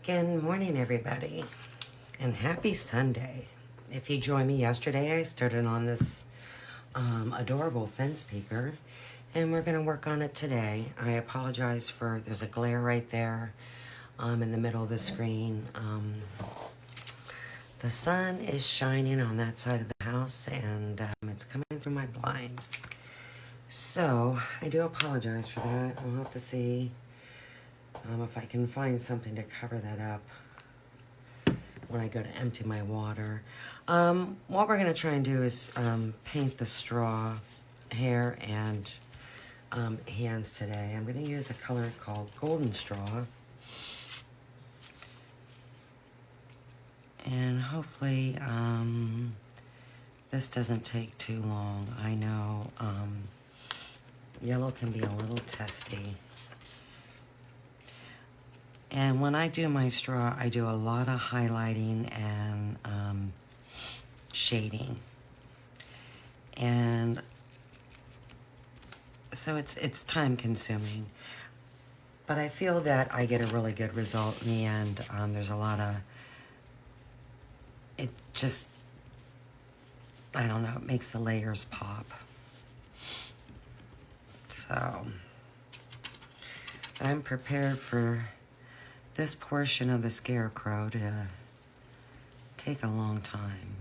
Good morning, everybody, and happy Sunday. If you joined me yesterday, I started on this adorable fence speaker, and we're going to work on it today. I apologize for there's a glare right there in the middle of the screen. The sun is shining on that side of the house, and it's coming through my blinds. So I do apologize for that. I'll have to see if I can find something to cover that up when I go to empty my water. What we're going to try and do is paint the straw hair and hands today. I'm going to use a color called Golden Straw. And hopefully this doesn't take too long. I know yellow can be a little testy. And when I do my straw, I do a lot of highlighting and shading. And so it's time consuming. But I feel that I get a really good result in the end. There's a lot of, it just, I don't know, it makes the layers pop. So I'm prepared for this portion of the scarecrow to take a long time.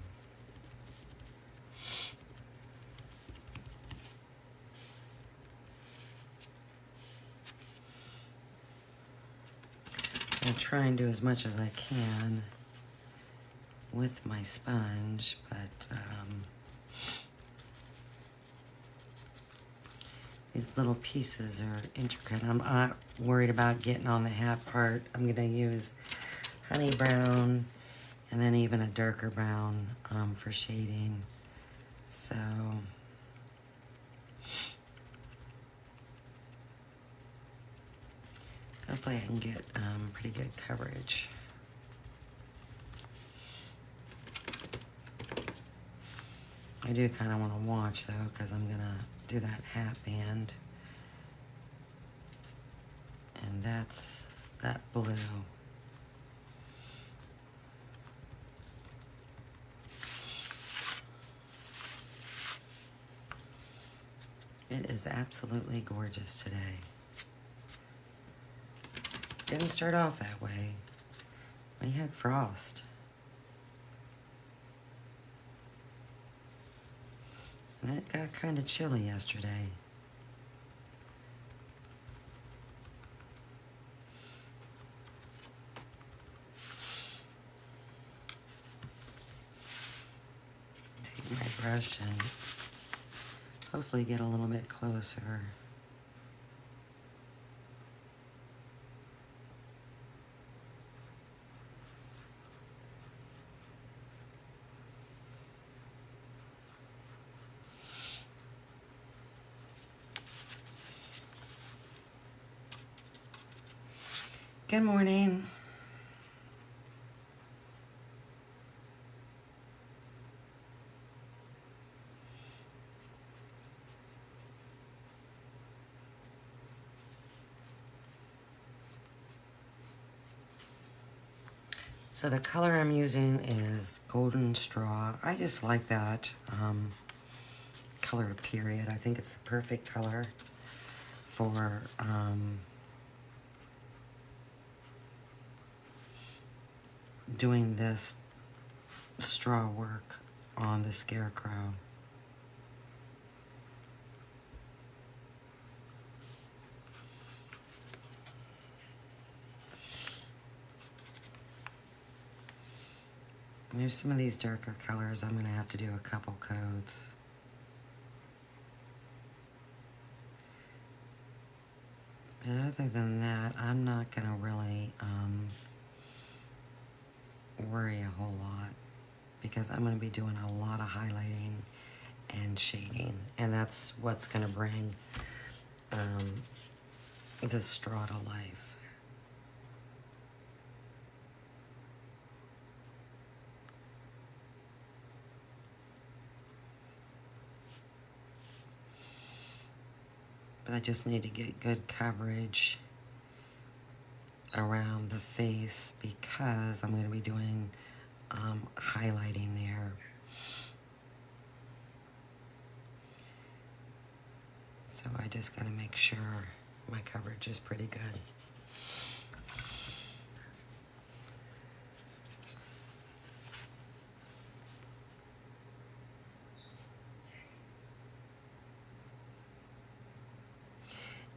I try and do as much as I can with my sponge, but these little pieces are intricate. I'm not worried about getting on the hat part. I'm going to use honey brown and then even a darker brown for shading. So hopefully I can get pretty good coverage. I do kind of want to watch though, because I'm going to do that hat band. And that's that blue. It is absolutely gorgeous today. Didn't start off that way. We had frost. And it got kind of chilly yesterday. Take my brush and hopefully get a little bit closer. Good morning. So the color I'm using is Golden Straw. I just like that color period. I think it's the perfect color for doing this straw work on the scarecrow. And there's some of these darker colors. I'm going to have to do a couple coats. But other than that, I'm not going to really worry a whole lot, because I'm going to be doing a lot of highlighting and shading, and that's what's going to bring the straw to life. But I just need to get good coverage around the face because I'm going to be doing highlighting there. So I just got to make sure my coverage is pretty good.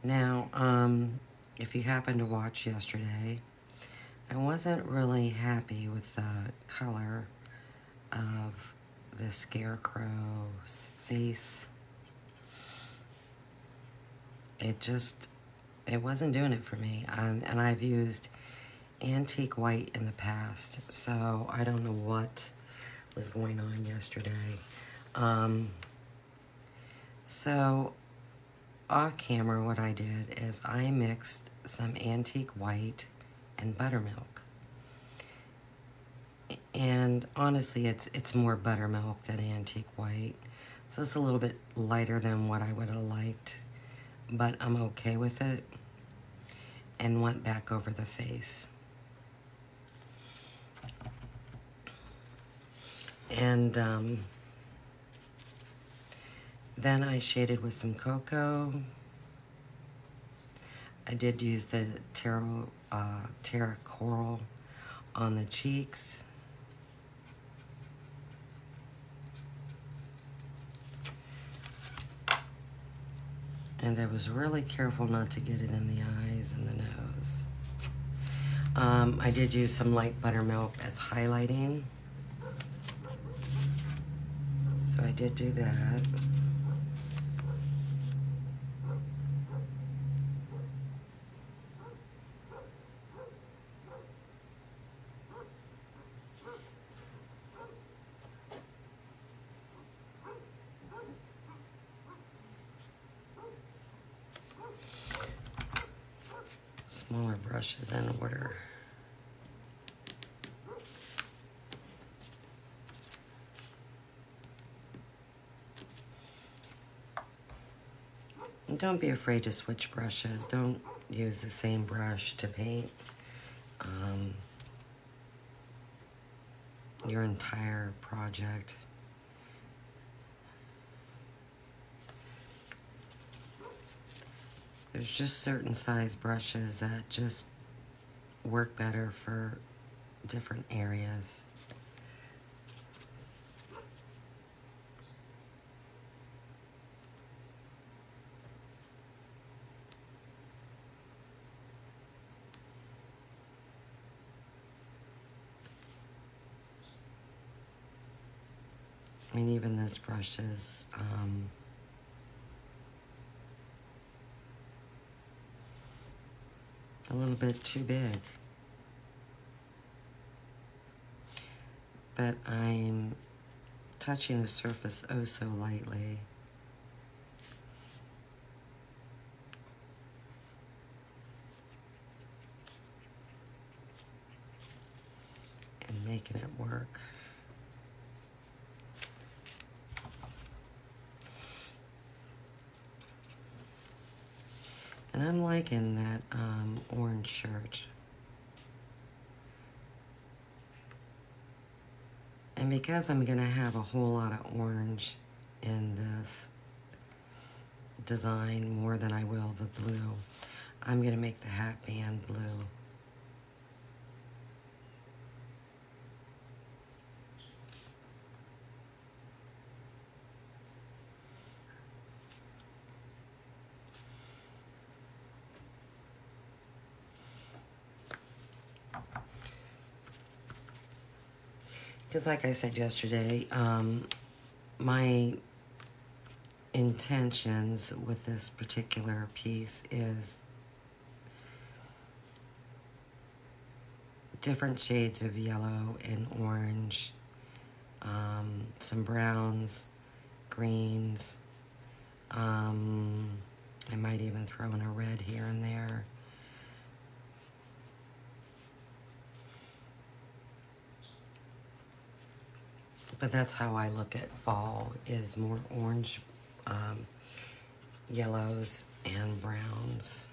Now, if you happened to watch yesterday, I wasn't really happy with the color of the scarecrow's face. It wasn't doing it for me. And I've used antique white in the past, so I don't know what was going on yesterday. So off camera, what I did is I mixed some antique white and buttermilk. And honestly, it's more buttermilk than antique white. So it's a little bit lighter than what I would have liked, but I'm okay with it. And went back over the face. And then I shaded with some cocoa. I did use the Terra Coral on the cheeks. And I was really careful not to get it in the eyes and the nose. I did use some light buttermilk as highlighting. So I did do that. Smaller brushes in order. And don't be afraid to switch brushes. Don't use the same brush to paint your entire project. There's just certain size brushes that just work better for different areas. I mean, even this brush is a little bit too big. But I'm touching the surface oh so lightly. And making it work. And I'm liking that orange shirt. And because I'm gonna have a whole lot of orange in this design, more than I will the blue, I'm gonna make the hat band blue. Because like I said yesterday, my intentions with this particular piece is different shades of yellow and orange, some browns, greens. I might even throw in a red here and there. But that's how I look at fall, is more orange, yellows, and browns.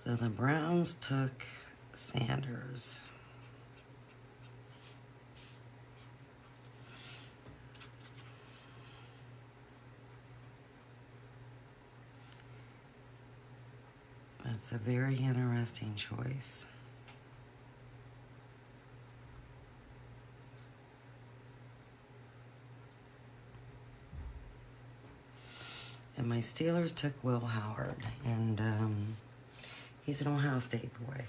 So the Browns took Sanders. That's a very interesting choice. And my Steelers took Will Howard, and he's an Ohio State boy.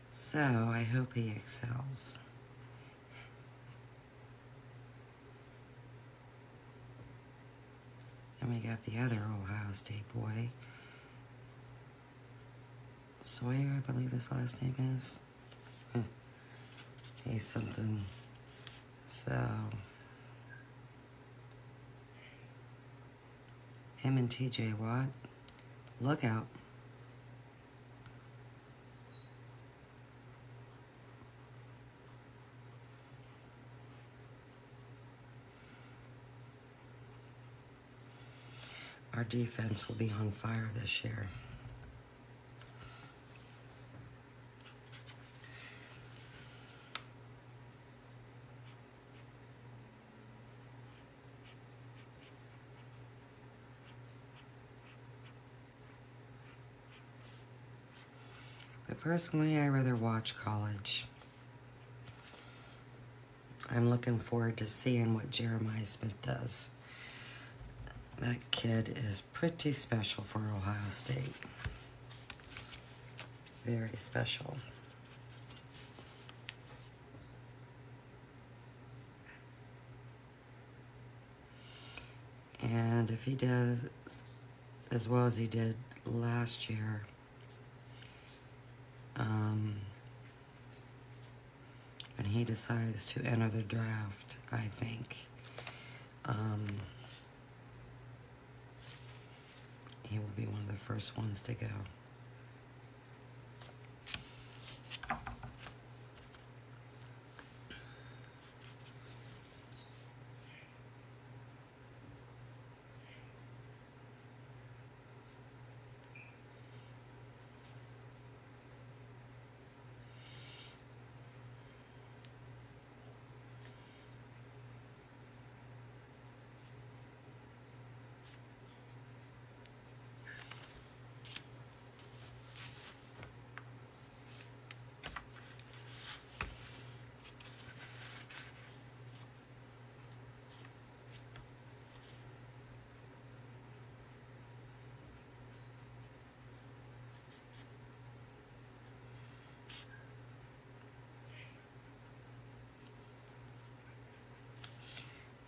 So I hope he excels. And we got the other Ohio State boy, Sawyer, I believe his last name is. He's something. So him and TJ Watt, look out. Our defense will be on fire this year. But personally, I rather watch college. I'm looking forward to seeing what Jeremiah Smith does. That kid is pretty special for Ohio State. Very special. And if he does as well as he did last year, when he decides to enter the draft, I think he will be one of the first ones to go.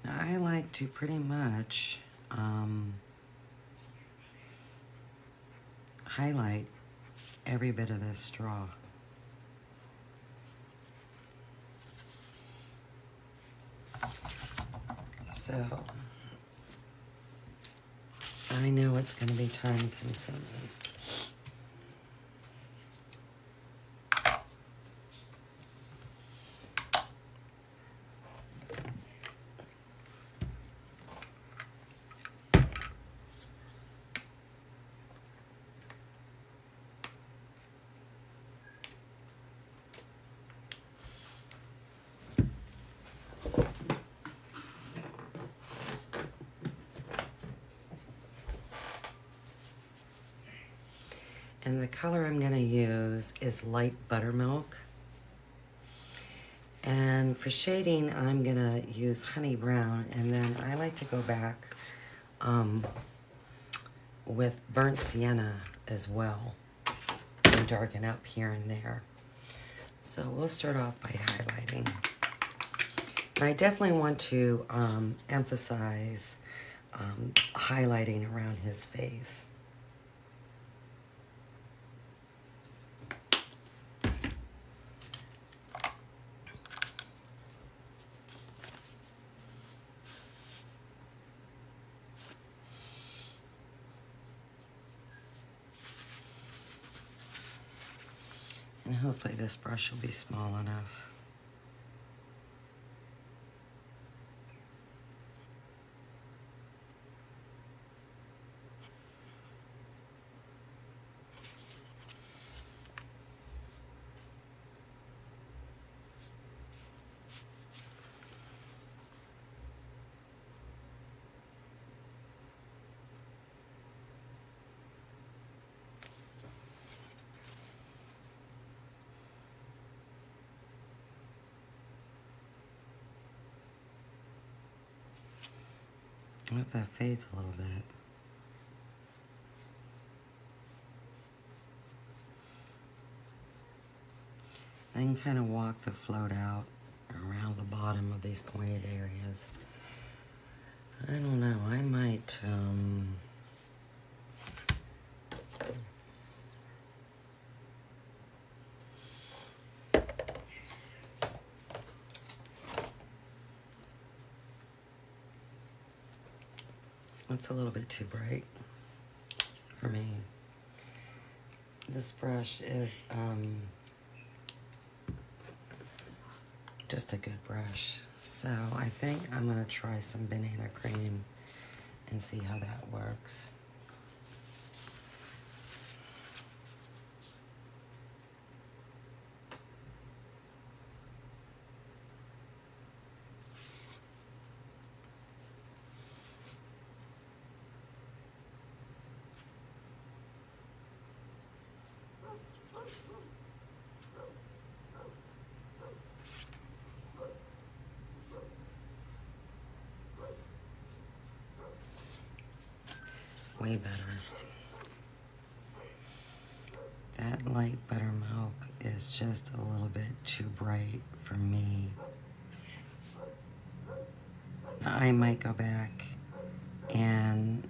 Now, I like to pretty much highlight every bit of this straw. So, I know it's going to be time consuming. And the color I'm going to use is light buttermilk. And for shading, I'm going to use honey brown. And then I like to go back with burnt sienna as well and darken up here and there. So we'll start off by highlighting. And I definitely want to emphasize highlighting around his face. And hopefully this brush will be small enough. I hope that fades a little bit. I can kind of walk the float out around the bottom of these pointed areas. I don't know, I might, it's a little bit too bright for me. This brush is, just a good brush. So I think I'm gonna try some banana cream and see how that works. Way better. That light buttermilk is just a little bit too bright for me. Now, I might go back and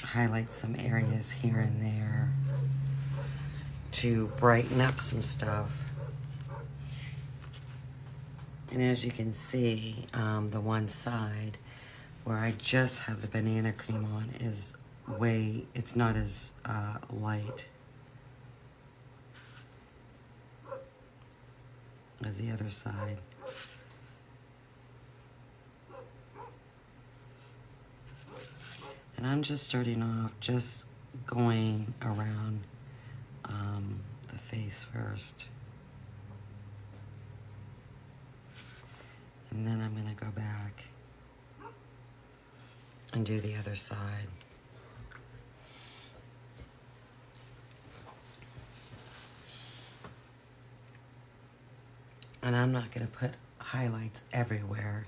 highlight some areas here and there to brighten up some stuff. And as you can see, the one side where I just have the banana cream on is it's not as light as the other side. And I'm just starting off just going around the face first. And then I'm going to go back and do the other side. And I'm not going to put highlights everywhere.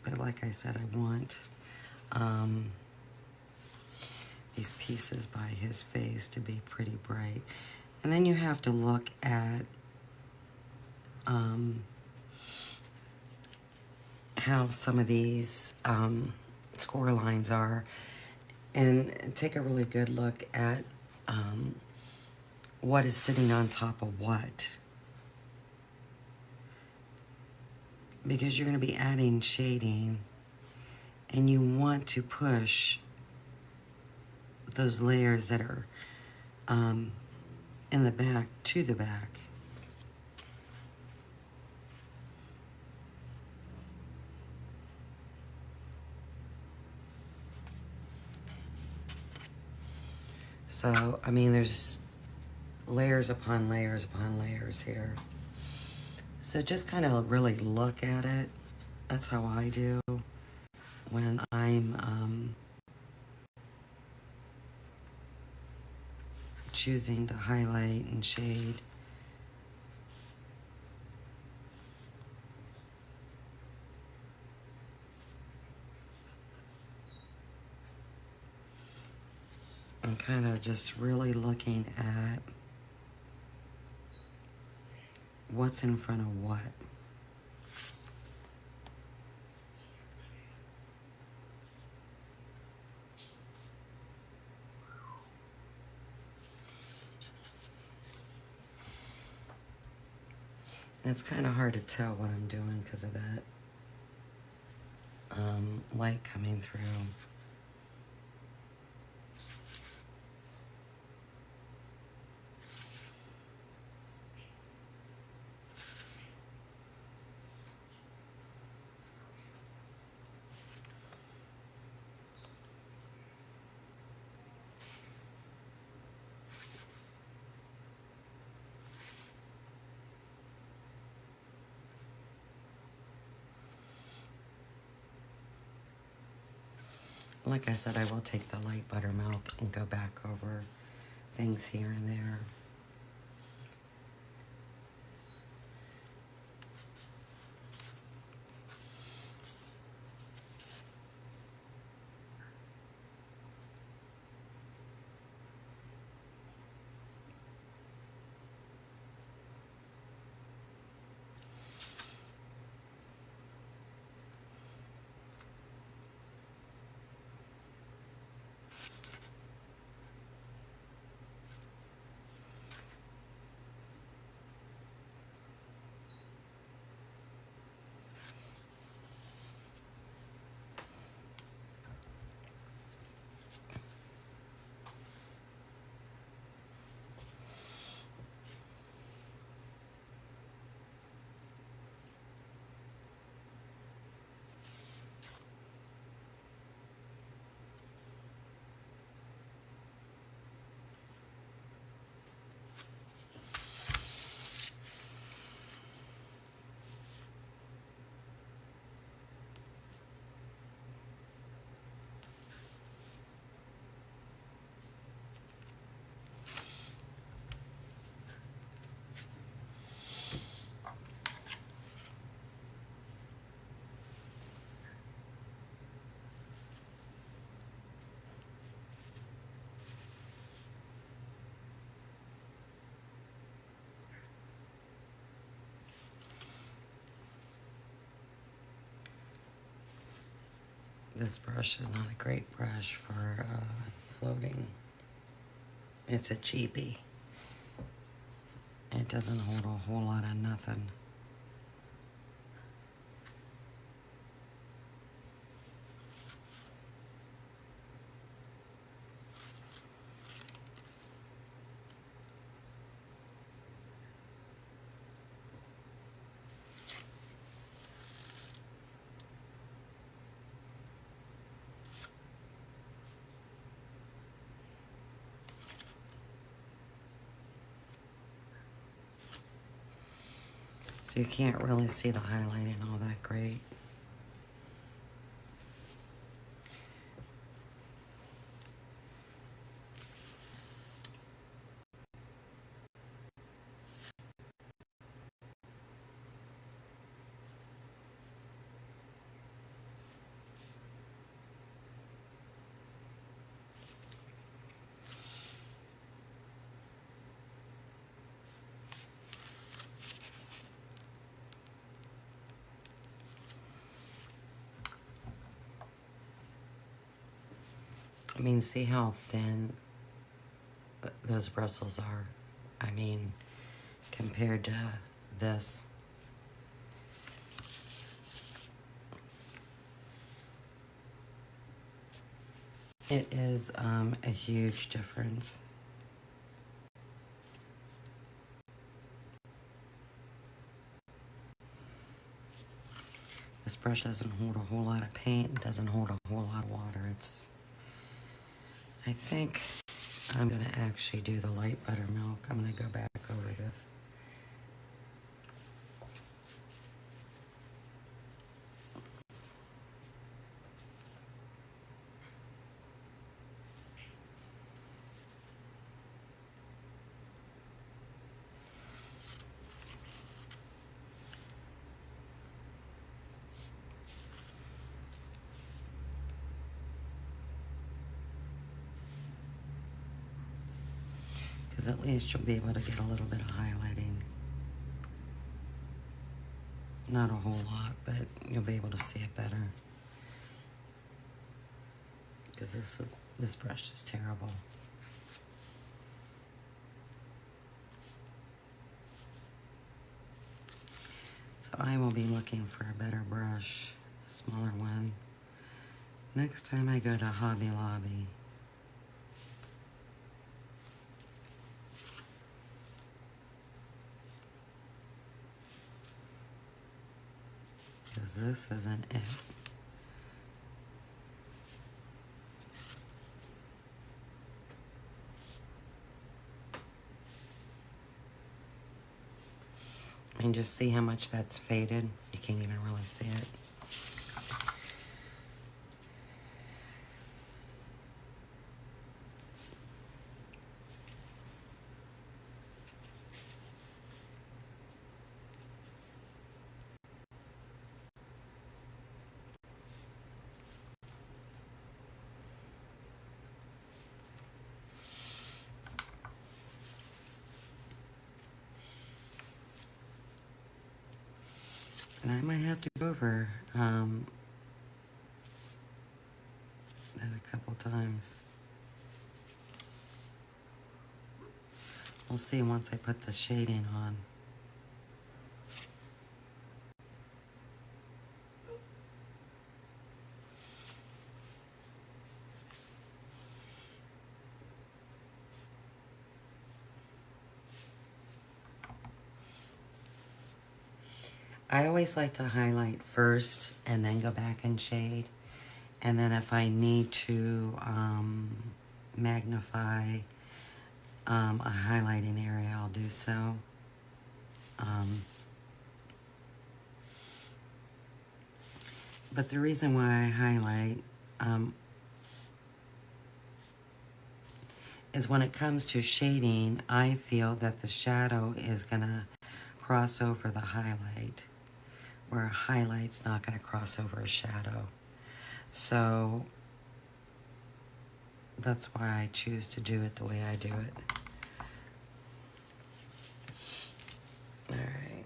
But like I said, I want these pieces by his face to be pretty bright. And then you have to look at how some of these score lines are, and take a really good look at what is sitting on top of what. Because you're going to be adding shading, and you want to push those layers that are in the back to the back. So, I mean, there's layers upon layers upon layers here. So just kind of really look at it. That's how I do when I'm choosing to highlight and shade. I'm kind of just really looking at what's in front of what. And it's kind of hard to tell what I'm doing because of that light coming through. Like I said, I will take the light buttermilk and go back over things here and there. This brush is not a great brush for floating. It's a cheapie. It doesn't hold a whole lot of nothing. So you can't really see the highlighting all that great. I mean, see how thin those bristles are? I mean, compared to this. It is a huge difference. This brush doesn't hold a whole lot of paint. It doesn't hold a whole lot of water. I think I'm going to actually do the light buttermilk. I'm going to go back over this. Because at least you'll be able to get a little bit of highlighting. Not a whole lot, but you'll be able to see it better. Because this brush is terrible. I will be looking for a better brush, a smaller one, next time I go to Hobby Lobby. Because this isn't it. And just see how much that's faded. You can't even really see it. And I might have to go over that a couple times. We'll see once I put the shading on. I always like to highlight first and then go back and shade. And then if I need to magnify a highlighting area, I'll do so. But the reason why I highlight is when it comes to shading, I feel that the shadow is gonna cross over the highlight, where a highlight's not gonna cross over a shadow. So that's why I choose to do it the way I do it. All right.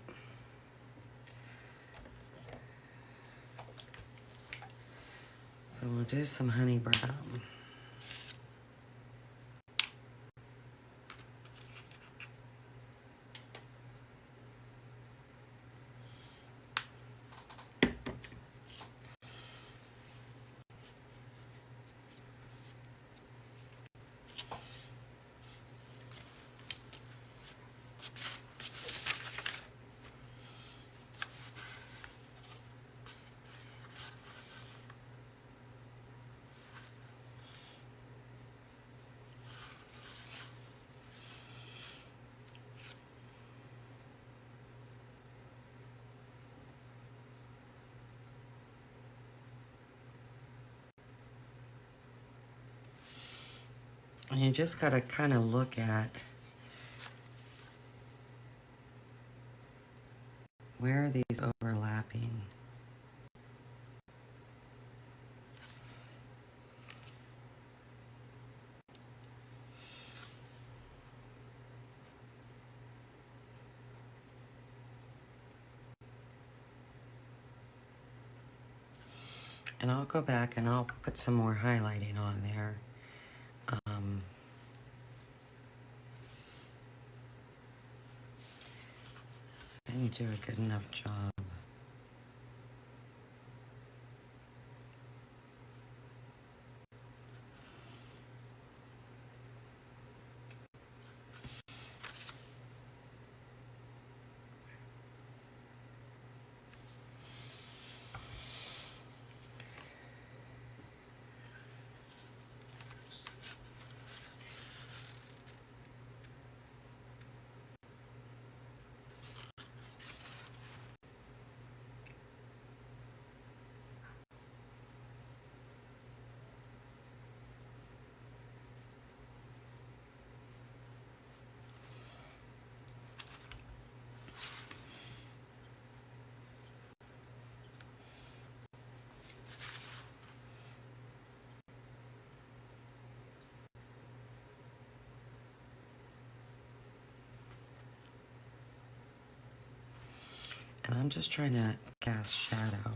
So we'll do some honey brown. And you just gotta kind of look at where are these overlapping. And I'll go back and I'll put some more highlighting on there. I didn't do a good enough job. And I'm just trying to cast shadow.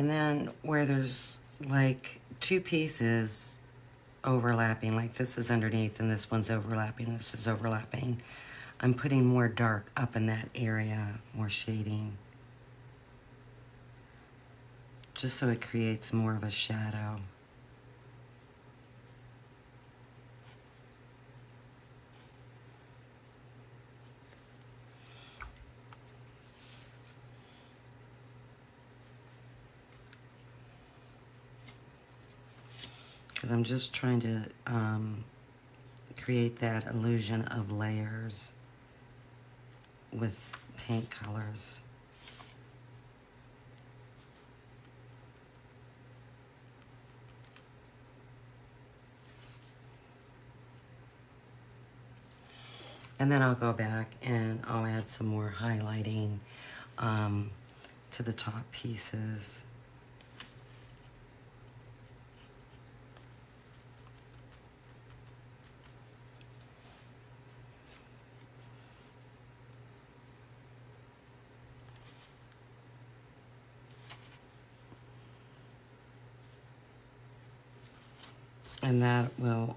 And then where there's like two pieces overlapping, like this is underneath and this one's overlapping, this is overlapping, I'm putting more dark up in that area, more shading, just so it creates more of a shadow. Because I'm just trying to create that illusion of layers with paint colors. And then I'll go back and I'll add some more highlighting to the top pieces. And that will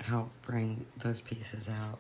help bring those pieces out.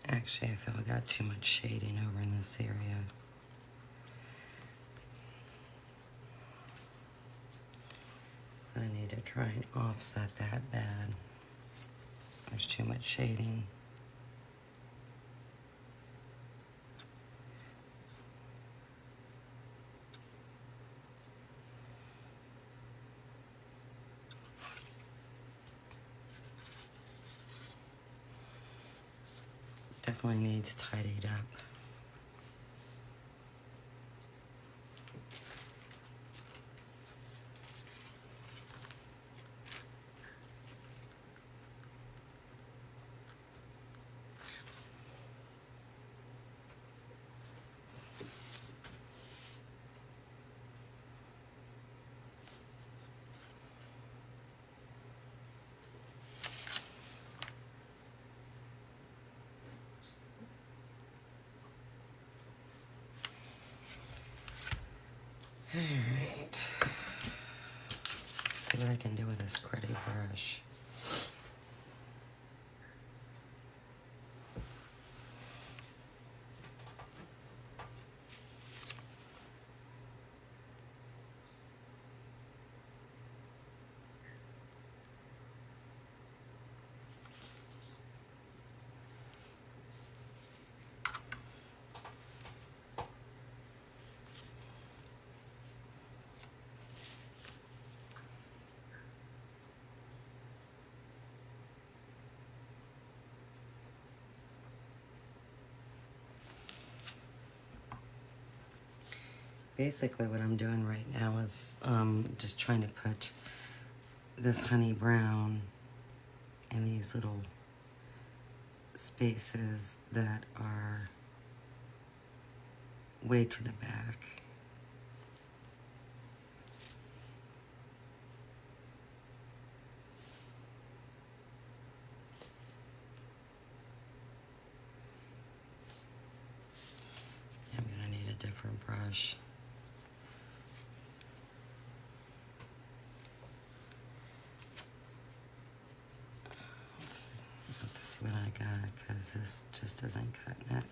Actually, I feel I got too much shading over in this area. I need to try and offset that bad. There's too much shading. Definitely needs tidied up. All right. Let's see what I can do with this gritty brush. Basically what I'm doing right now is just trying to put this honey brown in these little spaces that are way to the back. I'm gonna need a different brush. Let's have to see what I got, because this just isn't cutting it.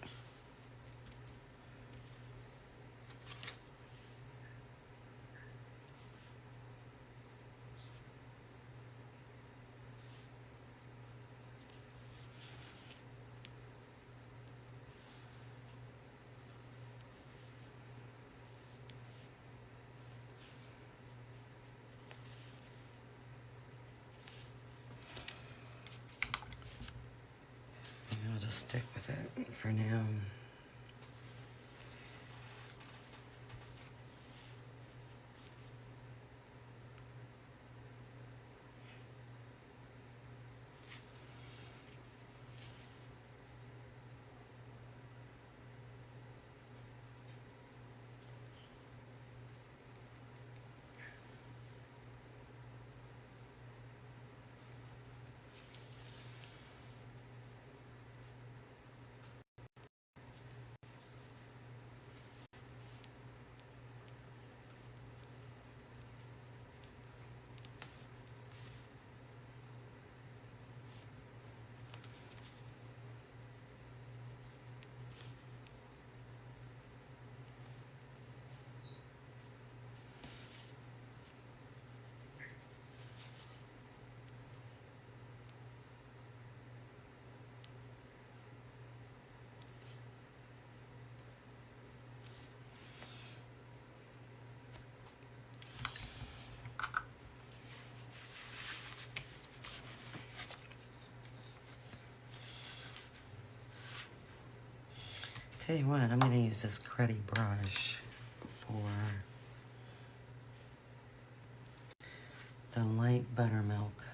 just stick with it for now. Tell you what, I'm going to use this cruddy brush for the light buttermilk.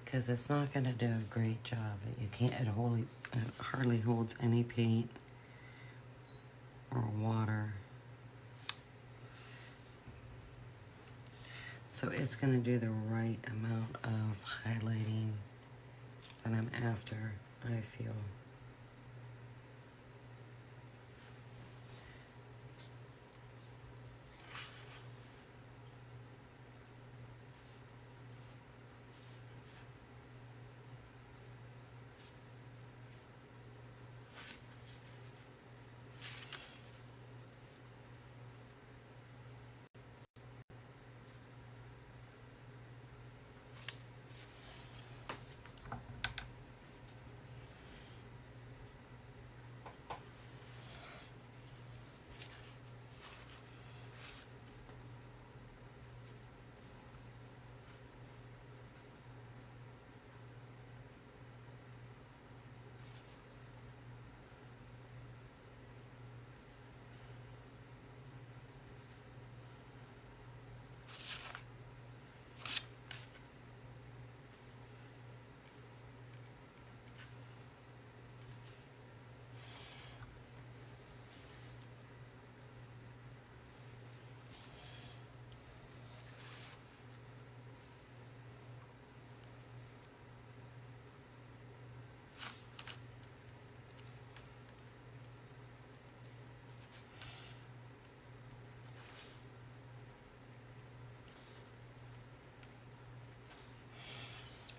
Because it's not going to do a great job. You can't, it hardly holds any paint or water. So it's going to do the right amount of highlighting that I'm after, I feel.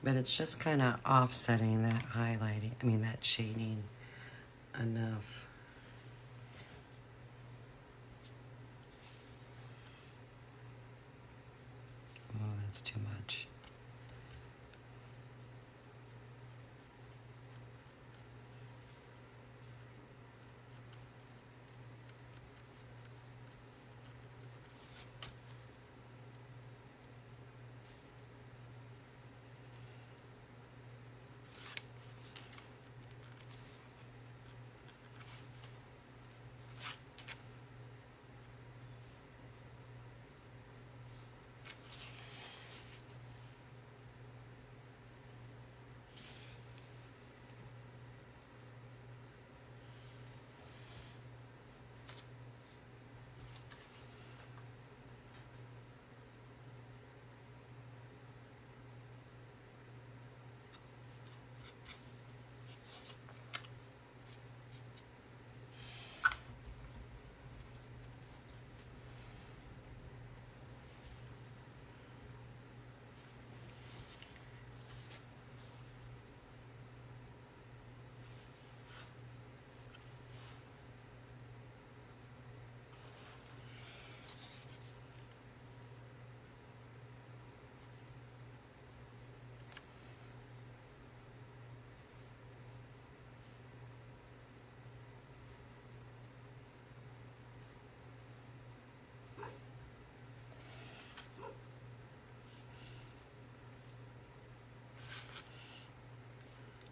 But it's just kind of offsetting that highlighting, that shading enough. Oh, that's too much.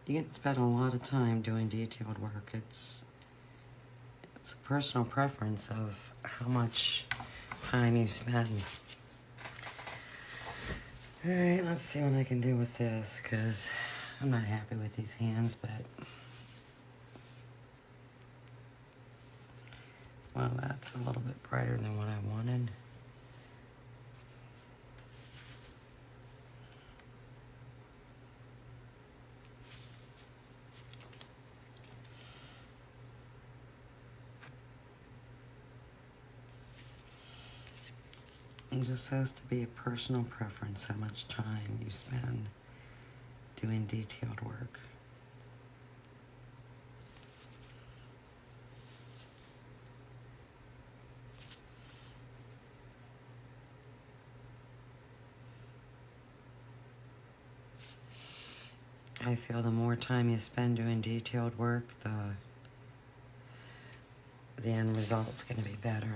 You can spend a lot of time doing detailed work. It's a personal preference of how much time you spend. Alright, let's see what I can do with this, because I'm not happy with these hands, but... Well, that's a little bit brighter than what I wanted. It just has to be a personal preference how much time you spend doing detailed work. I feel the more time you spend doing detailed work, the end result's going to be better.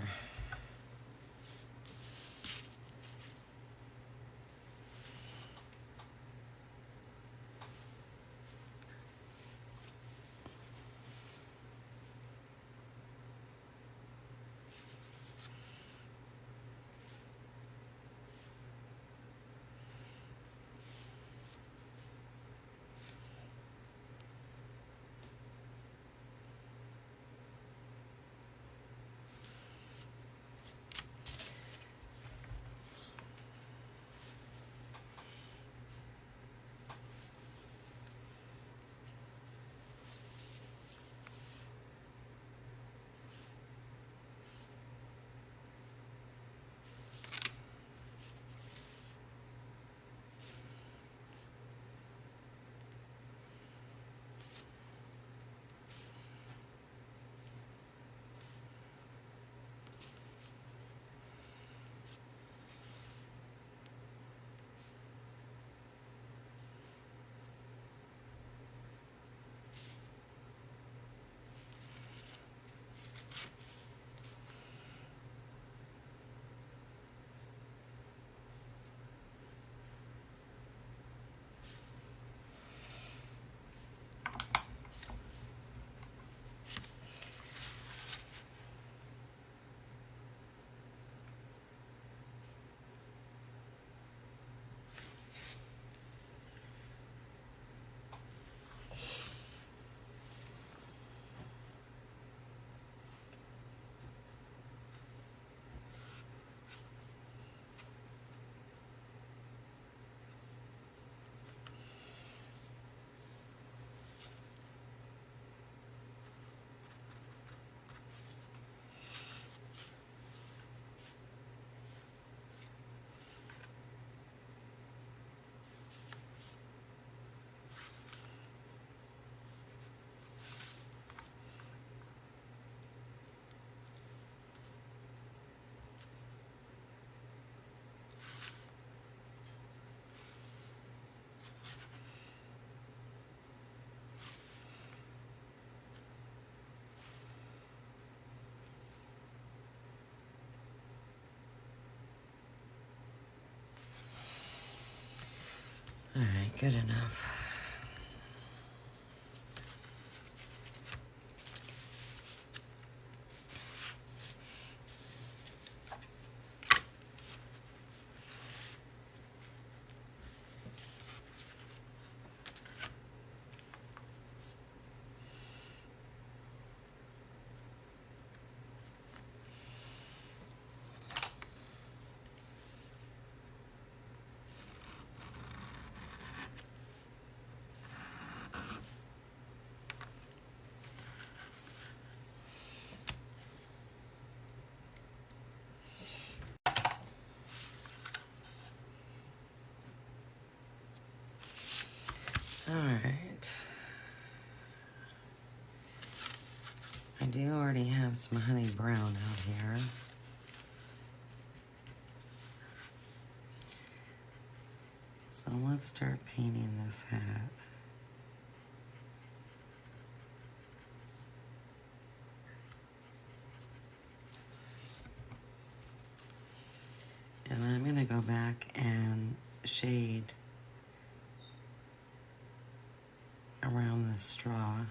Alright, good enough. Alright. I do already have some honey brown out here. So let's start painting this hat. And I'm going to go back and shade around the straw.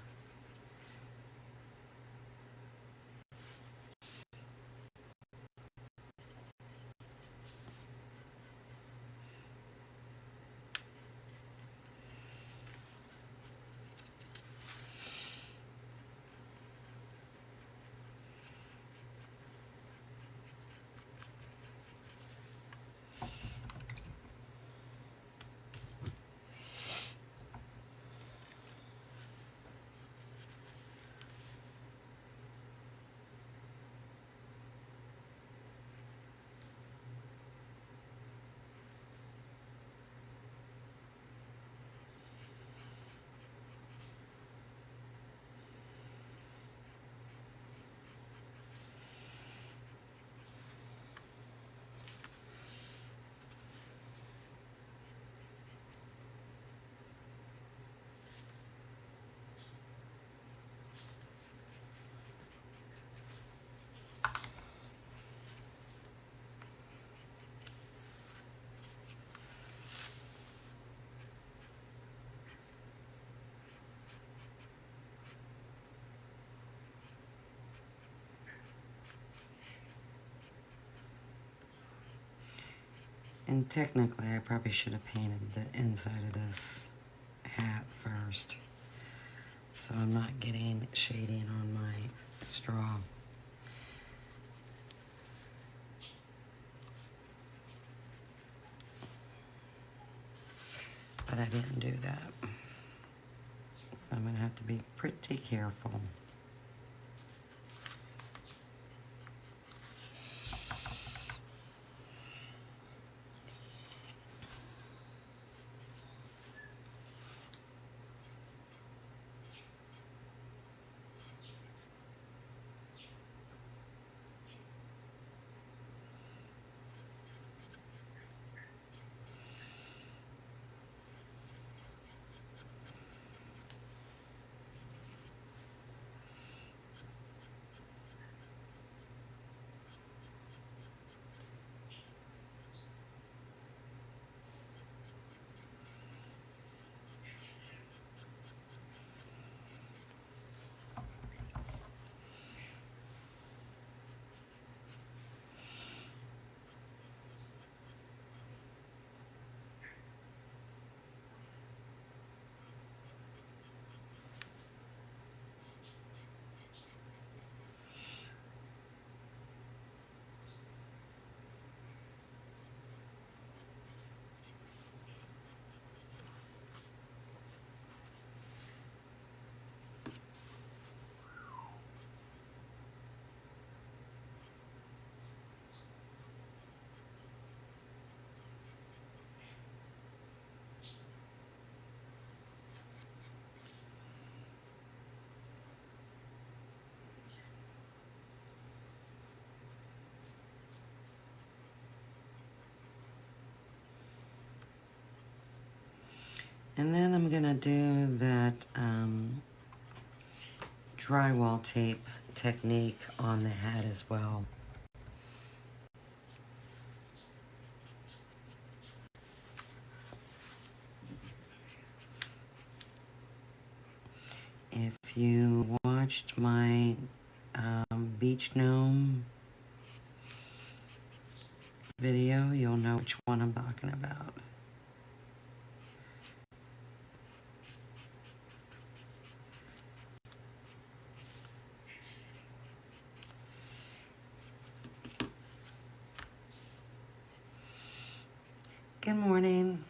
And technically, I probably should have painted the inside of this hat first, so I'm not getting shading on my straw. But I didn't do that. So I'm gonna have to be pretty careful. And then I'm gonna do that drywall tape technique on the hat as well. If you watched my beach gnome video, you'll know which one I'm talking about. Good morning.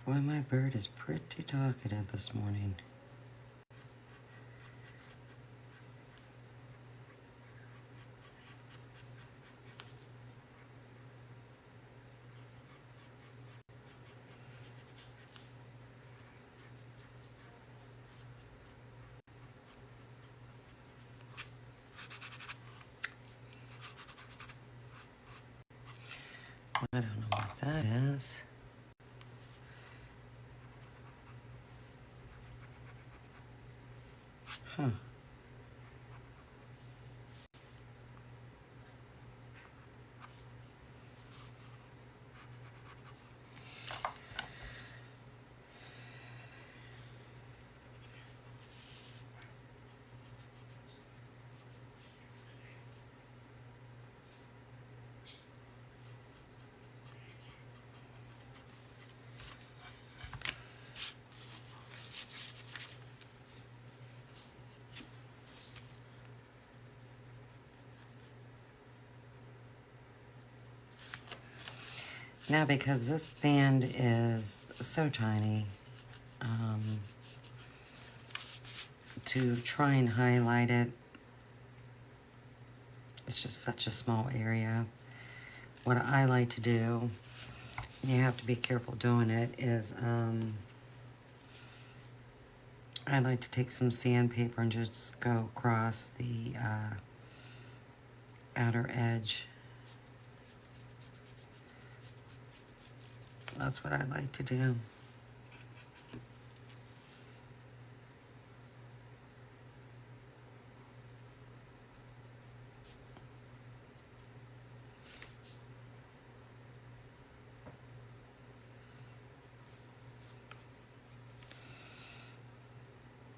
Boy, my bird is pretty talkative this morning. I don't know what that is. Huh. Now, because this band is so tiny, to try and highlight it, it's just such a small area. What I like to do, and you have to be careful doing it, is I like to take some sandpaper and just go across the outer edge. That's what I like to do.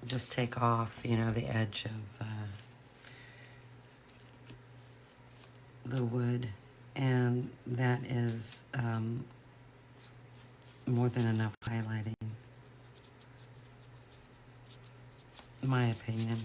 Just take off, you know, the edge of the wood, and that is more than enough highlighting, in my opinion.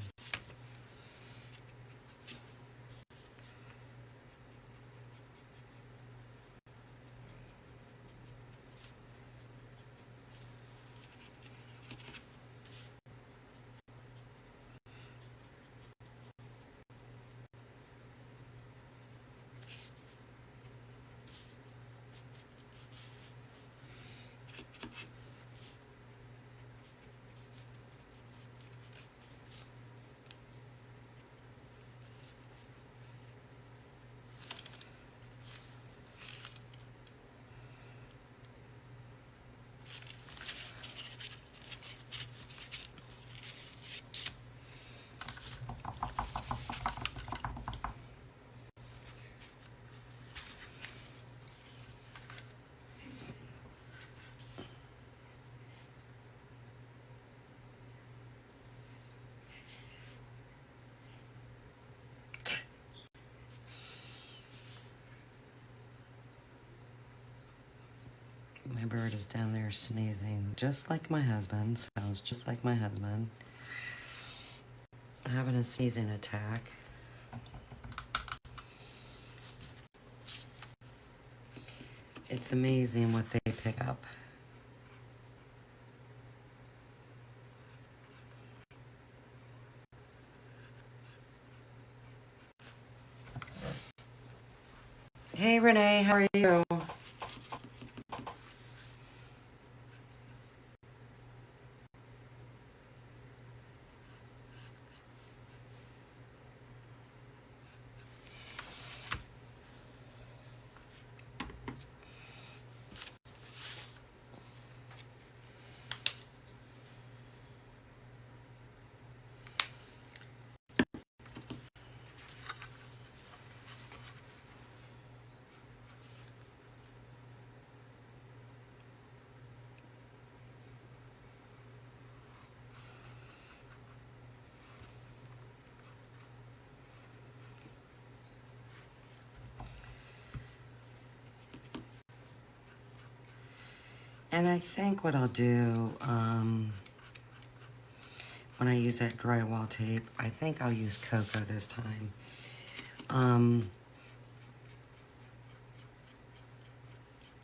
My bird is down there sneezing, just like my husband. Sounds just like my husband. Having a sneezing attack. It's amazing what they pick up. Hey Renee, how are you? And I think what I'll do, when I use that drywall tape, I think I'll use cocoa this time.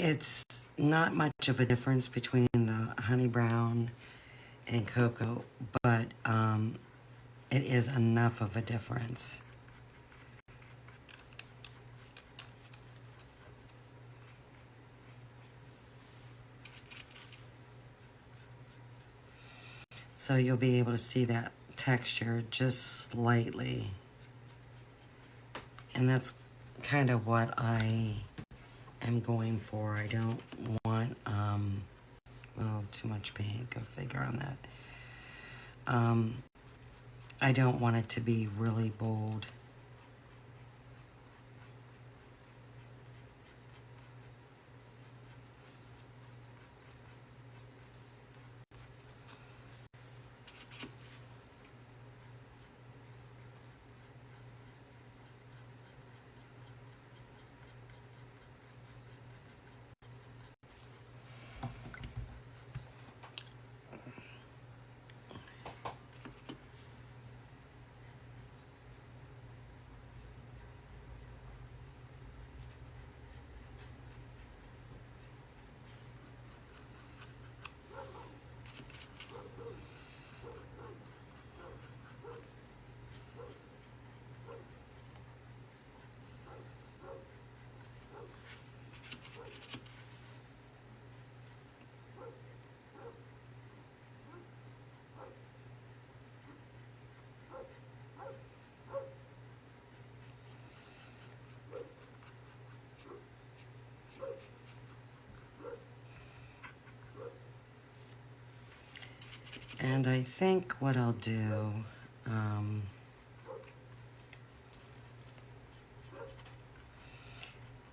It's not much much of a difference between the honey brown and cocoa, but it is enough of a difference. So you'll be able to see that texture just slightly. And that's kind of what I am going for. I don't want, oh, too much paint, go figure on that. I don't want it to be really bold. And I think what I'll do,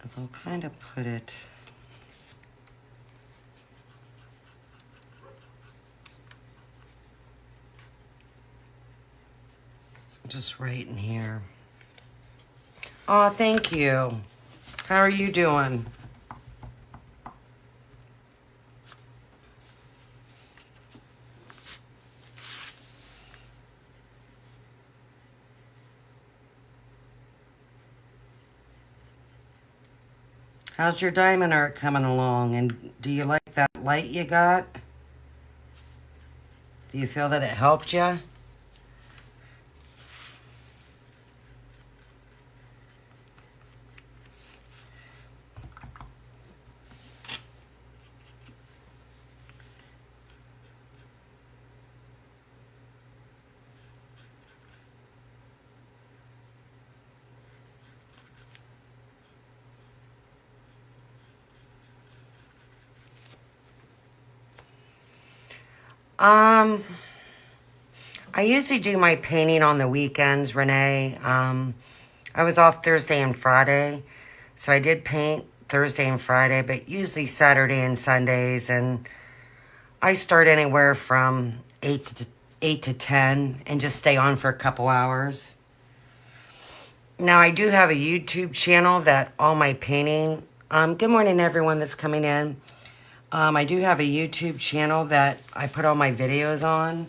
is I'll kind of put it just right in here. Oh, thank you. How are you doing? How's your diamond art coming along? And do you like that light you got? Do you feel that it helped you? I usually do my painting on the weekends, Renee. I was off Thursday and Friday, so I did paint Thursday and Friday, but usually Saturday and Sundays, and I start anywhere from 8 to 10 and just stay on for a couple hours. Now, I do have a YouTube channel that all my painting... good morning, everyone that's coming in. I do have a YouTube channel that I put all my videos on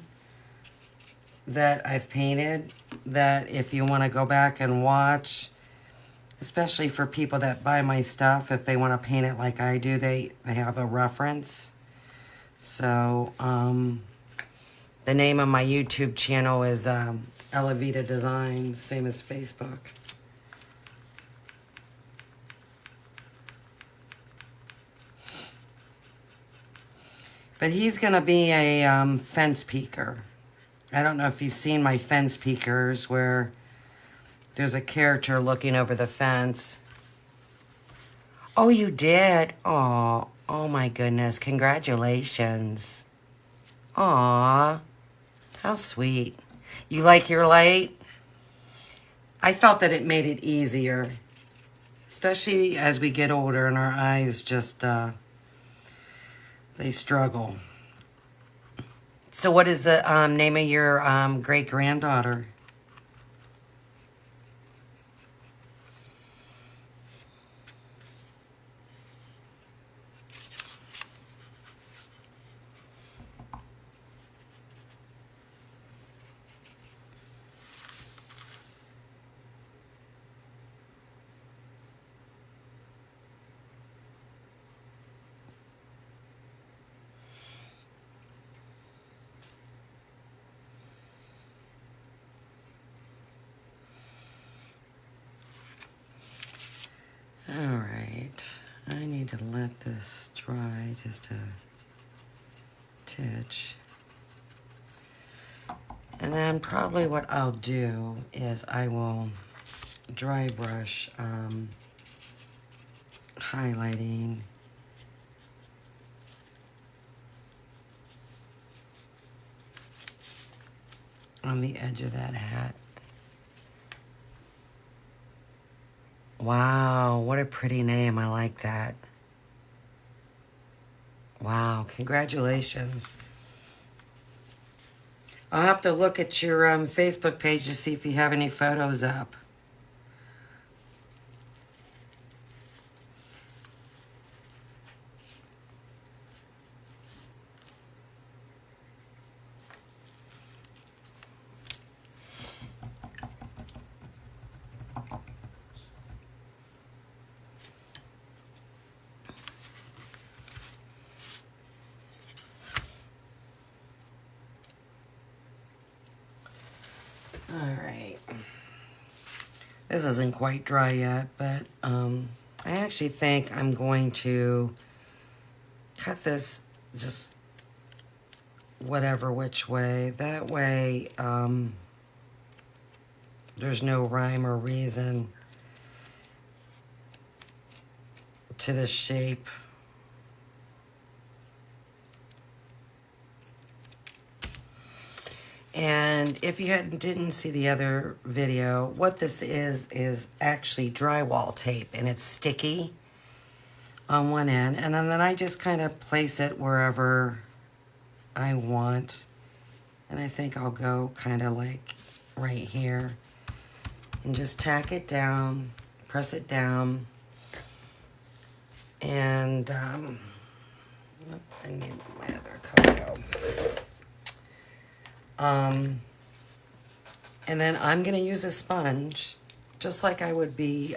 that I've painted, that if you want to go back and watch, especially for people that buy my stuff, if they want to paint it like I do, they have a reference. So, the name of my YouTube channel is Elavita Designs, same as Facebook. But he's going to be a fence peeker. I don't know if you've seen my fence peekers where there's a character looking over the fence. Oh, you did? Oh, oh my goodness. Congratulations. Aw, how sweet. You like your light? I felt that it made it easier, especially as we get older and our eyes just, they struggle. So what is the name of your great-granddaughter? All right, I need to let this dry just a titch. And then probably what I'll do is I will dry brush highlighting on the edge of that hat. Wow, what a pretty name. I like that. Wow, congratulations. I'll have to look at your Facebook page to see if you have any photos up. All right. This isn't quite dry yet, but I actually think I'm going to cut this just whatever which way. That way there's no rhyme or reason to the shape. And if you didn't see the other video, what this is actually drywall tape, and it's sticky on one end, and then I just kind of place it wherever I want. And I think I'll go kind of like right here and just tack it down, press it down, and I need my other cocoa. And then I'm going to use a sponge, just like I would be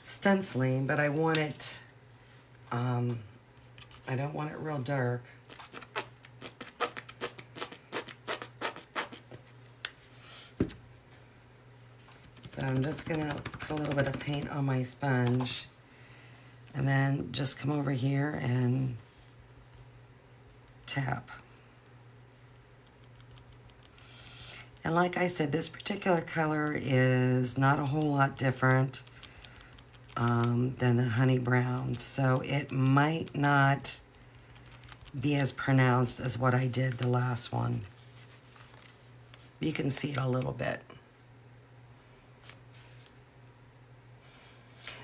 stenciling, but I want it, I don't want it real dark. So I'm just going to put a little bit of paint on my sponge, and then just come over here and tap. And like I said, this particular color is not a whole lot different than the honey brown, so it might not be as pronounced as what I did the last one. You can see it a little bit.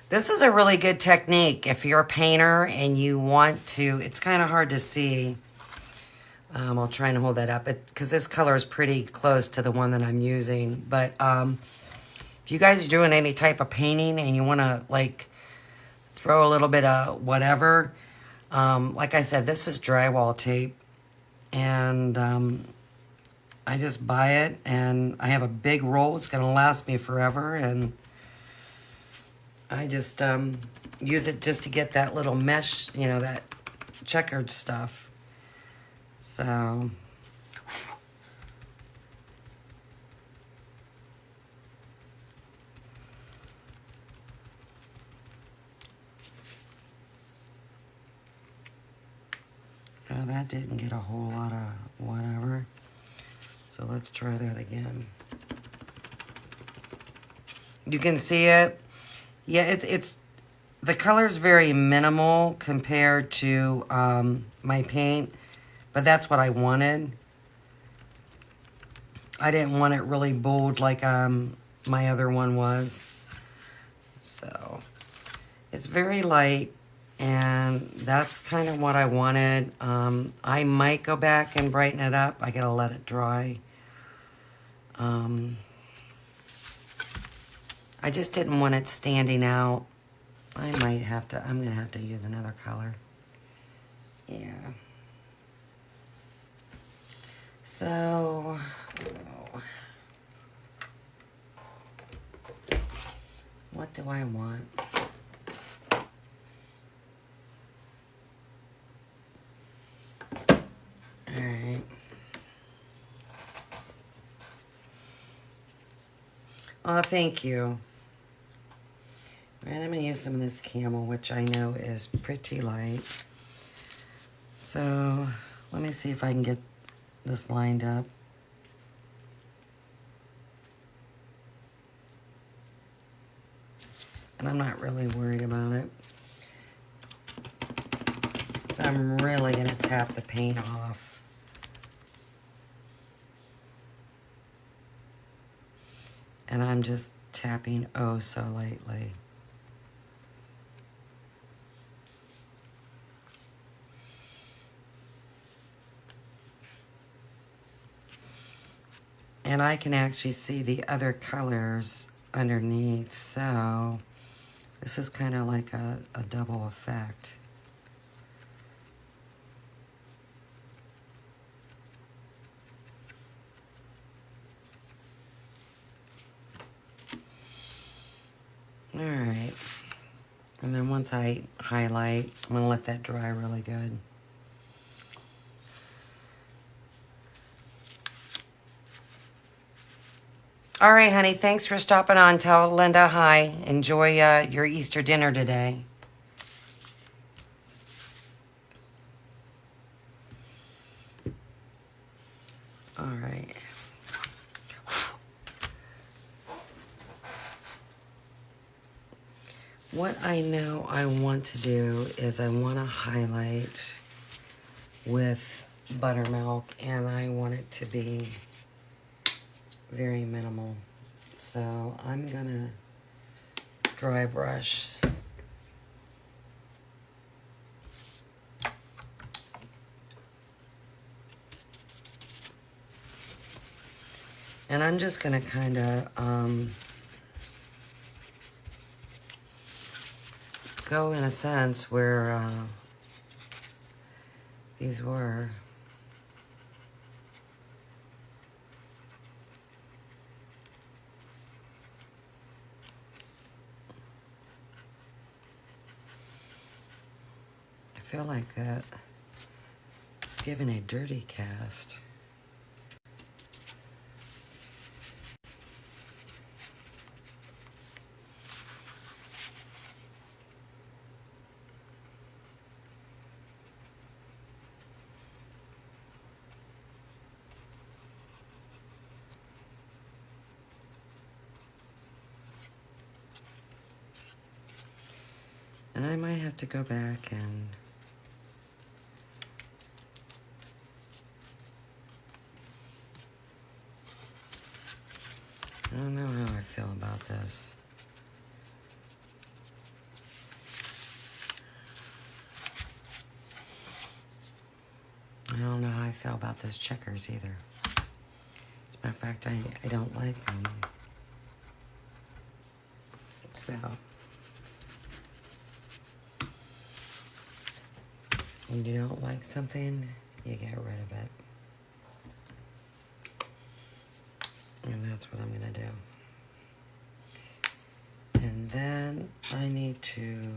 This is a really good technique if you're a painter and you want to, it's kind of hard to see. I'll try and hold that up because this color is pretty close to the one that I'm using. But if you guys are doing any type of painting and you want to like throw a little bit of whatever, like I said, this is drywall tape, and I just buy it, and I have a big roll. It's going to last me forever, and I just use it just to get that little mesh, you know, that checkered stuff. So, oh, that didn't get a whole lot of whatever. So let's try that again. You can see it. Yeah, it's the color's very minimal compared to my paint. But that's what I wanted. I didn't want it really bold like my other one was. So it's very light, and that's kind of what I wanted. I might go back and brighten it up. I gotta let it dry. I just didn't want it standing out. I'm gonna have to use another color. Yeah. So, what do I want? All right. Oh, thank you. And I'm going to use some of this camel, which I know is pretty light. So let me see if I can get this lined up. And I'm not really worried about it. So I'm really going to tap the paint off. And I'm just tapping oh so lightly. And I can actually see the other colors underneath, so this is kind of like a double effect. All right. And then once I highlight, I'm going to let that dry really good. All right, honey, thanks for stopping on. Tell Linda hi. Enjoy your Easter dinner today. All right. What I know I want to do is I want to highlight with buttermilk, and I want it to be very minimal. So I'm gonna dry brush. And I'm just gonna kind of go in a sense where these were. I feel like that it's giving a dirty cast. And I might have to go back and I don't know how I feel about this. I don't know how I feel about those checkers either. As a matter of fact, I don't like them. So, when you don't like something, you get rid of it. And that's what I'm gonna do. And then I need to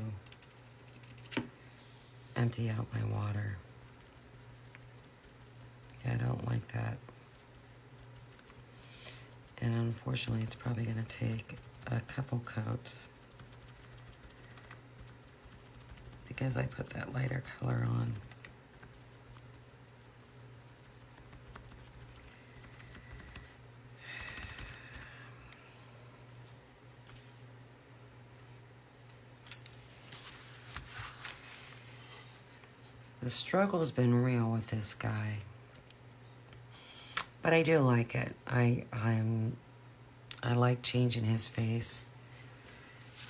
empty out my water. Yeah, I don't like that. And unfortunately, it's probably gonna take a couple coats because I put that lighter color on. The struggle's been real with this guy, but I do like it. I like changing his face.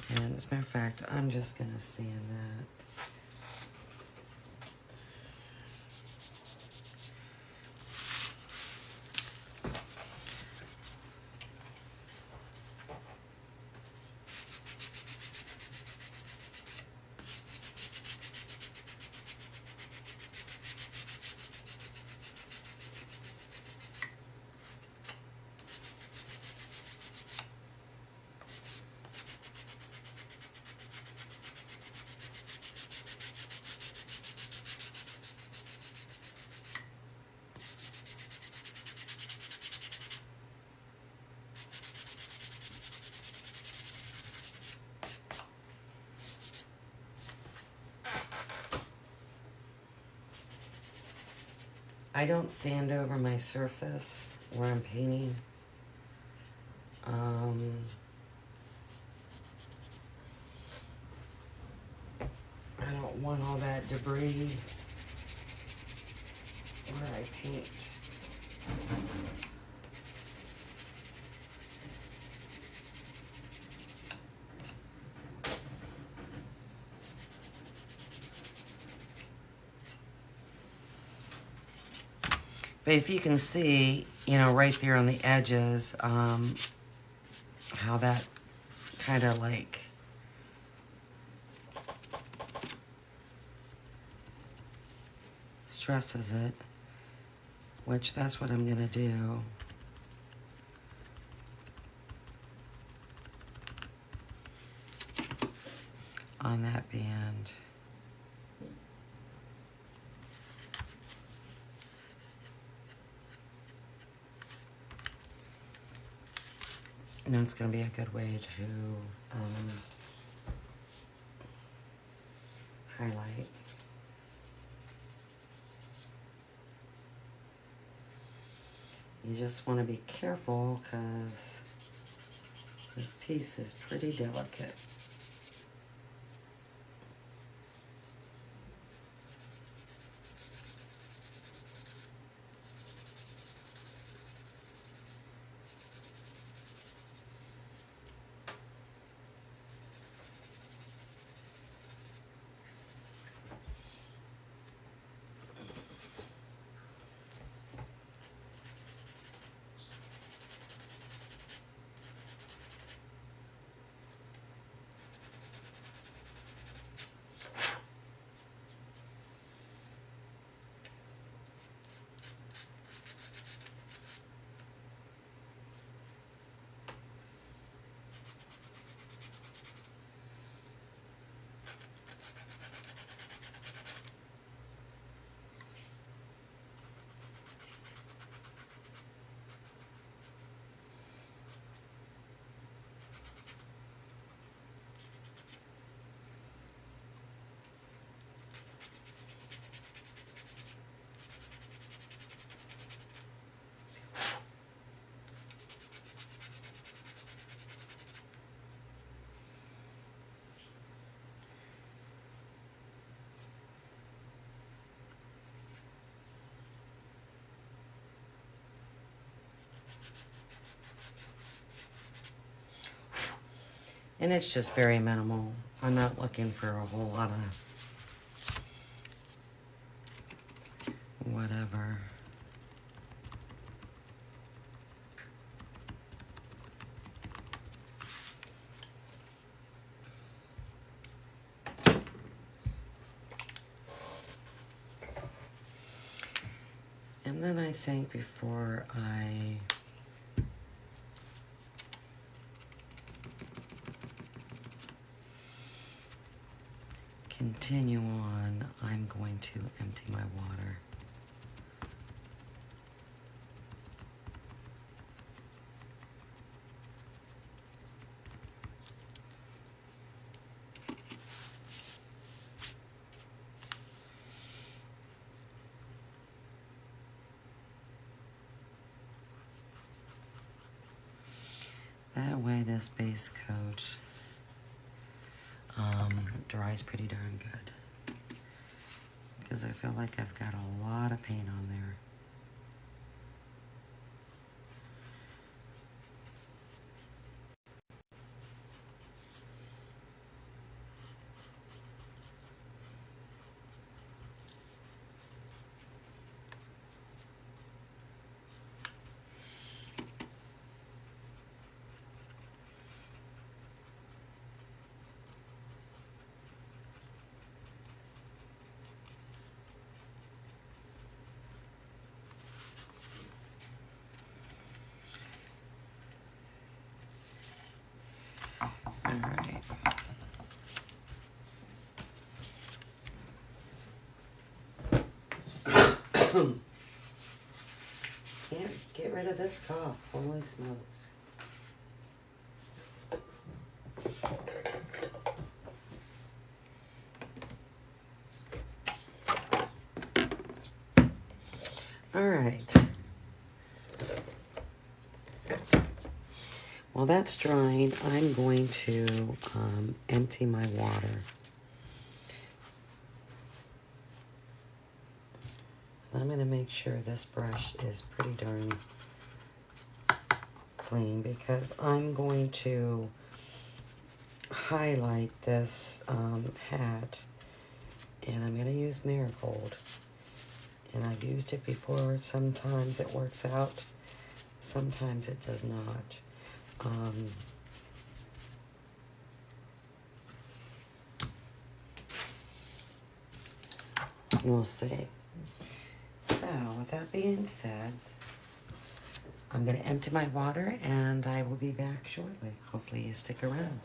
And as a matter of fact, I'm just gonna sand that. I don't sand over my surface where I'm painting. I don't want all that debris where I paint. But if you can see, you know, right there on the edges, how that kind of like stresses it, which that's what I'm gonna do. On that band. And that's going to be a good way to highlight. You just want to be careful because this piece is pretty delicate. And it's just very minimal. I'm not looking for a whole lot of whatever. And then I think before I continue on, I'm going to empty my water. That way this base coat dries pretty darn good. Because I feel like I've got a lot of paint on there. All right. Can't get rid of this cough. Holy smokes. All right. While that's drying, I'm going to empty my water. I'm going to make sure this brush is pretty darn clean because I'm going to highlight this hat, and I'm going to use Marigold. And I've used it before. Sometimes it works out, sometimes it does not. We'll see. So, with that being said, I'm going to empty my water and I will be back shortly. Hopefully you stick around.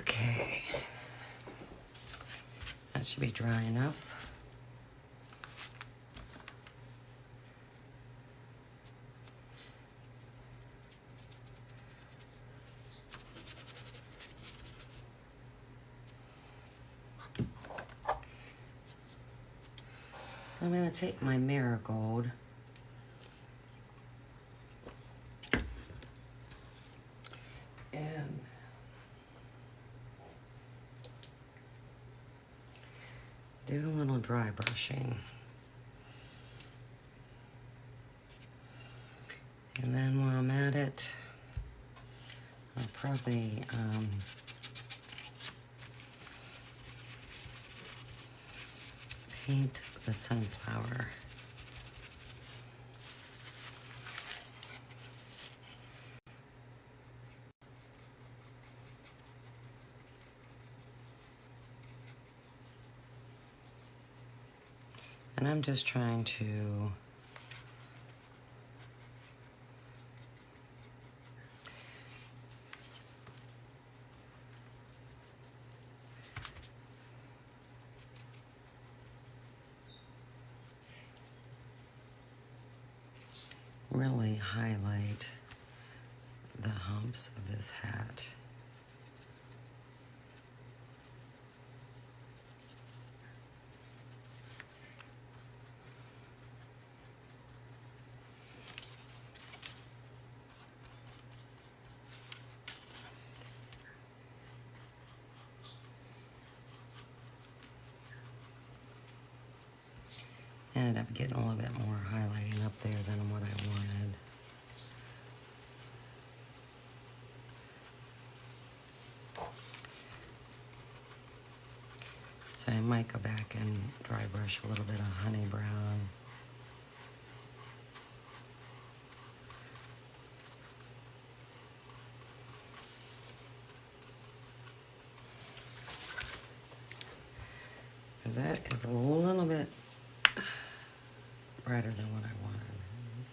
Okay. That should be dry enough. So I'm going to take my marigold and do a little dry brushing. And then while I'm at it, I'll probably paint the sunflower. And I'm just trying to really highlight the humps of this hat. ended up getting a little bit more highlighting up there than what I wanted. So I might go back and dry brush a little bit of honey brown. Because that is a little bit brighter than what I wanted.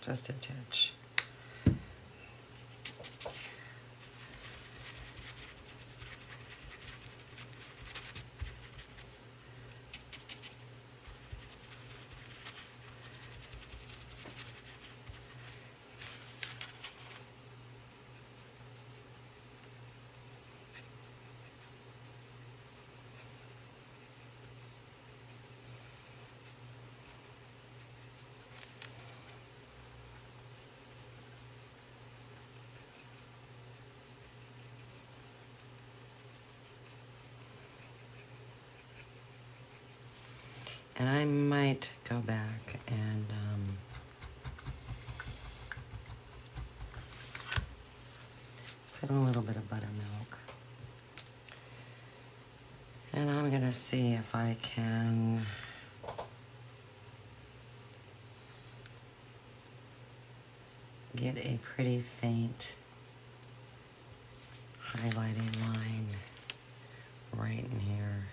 Just a touch. And I might go back and put a little bit of buttermilk. And I'm gonna see if I can get a pretty faint highlighting line right in here.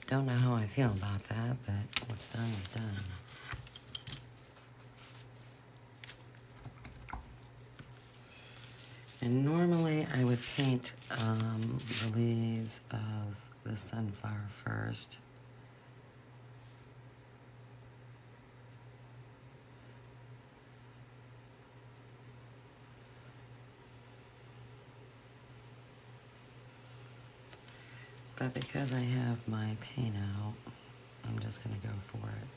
Don't know how I feel about that, but what's done is done. And normally I would paint the leaves of the sunflower first. But because I have my paint out, I'm just gonna go for it.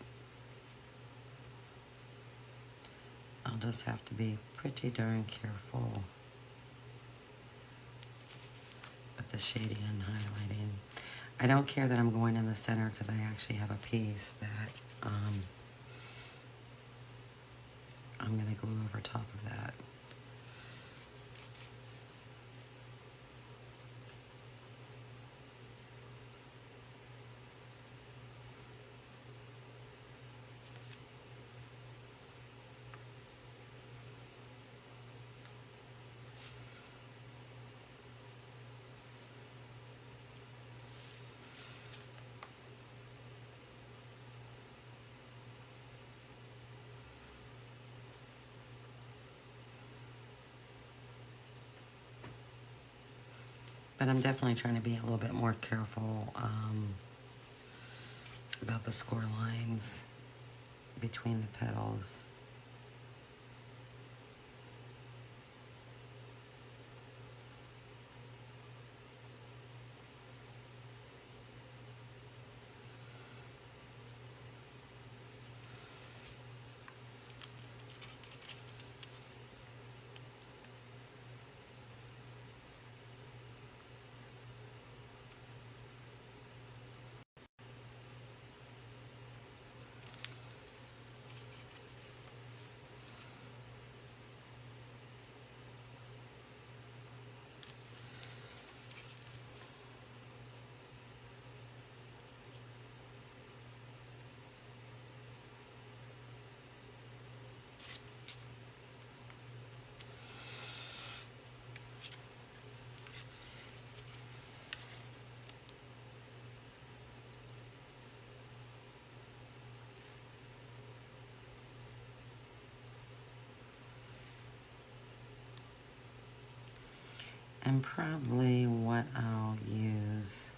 I'll just have to be pretty darn careful with the shading and highlighting. I don't care that I'm going in the center because I actually have a piece that I'm gonna glue over top of that. But I'm definitely trying to be a little bit more careful about the score lines between the petals. And probably what I'll use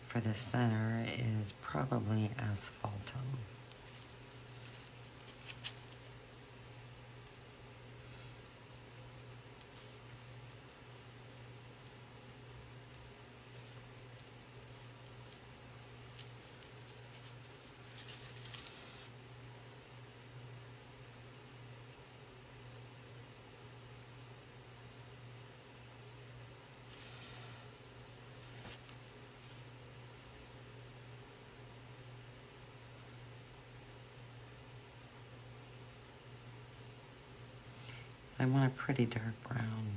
for the center is probably asphaltum. So I want a pretty dark brown.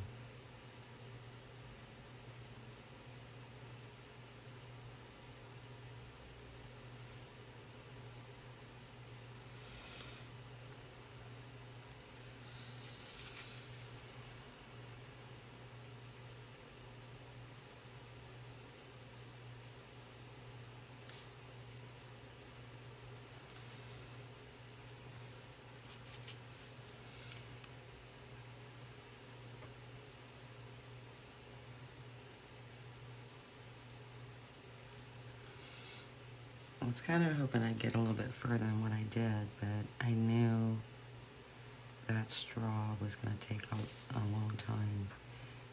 I was kind of hoping I'd get a little bit further than what I did, but I knew that straw was going to take a long time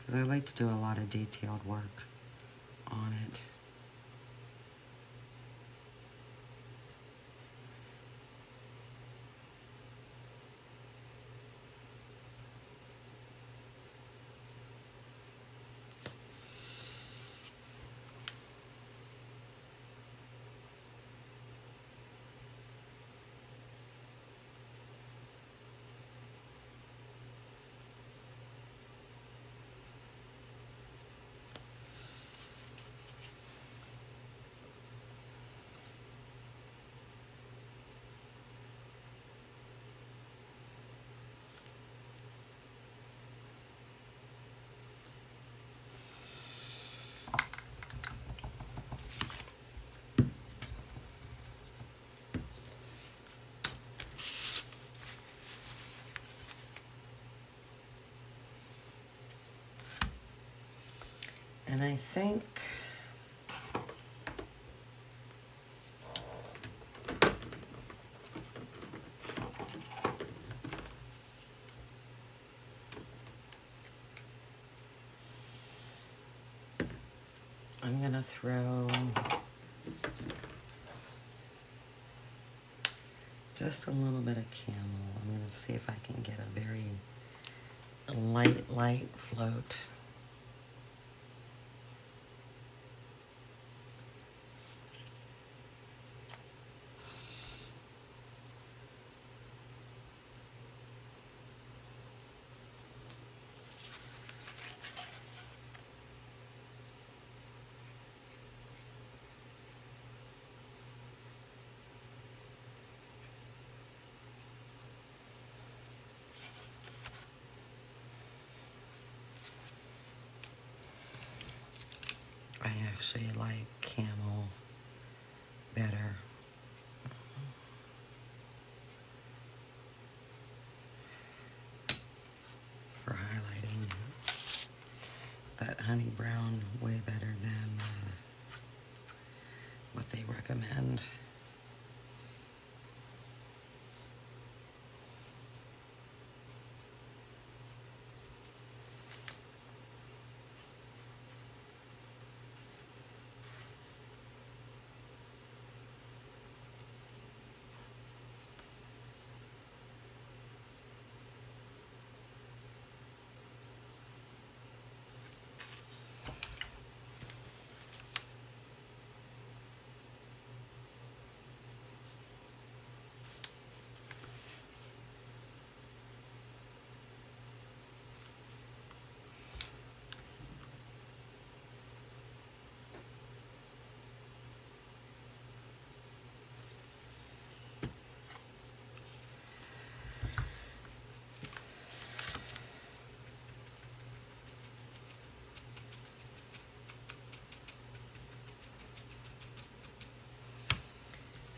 because I like to do a lot of detailed work on it. And I think I'm gonna throw just a little bit of camel. I'm gonna see if I can get a very light float. I actually like camel better. For highlighting. That honey brown way better than what they recommend.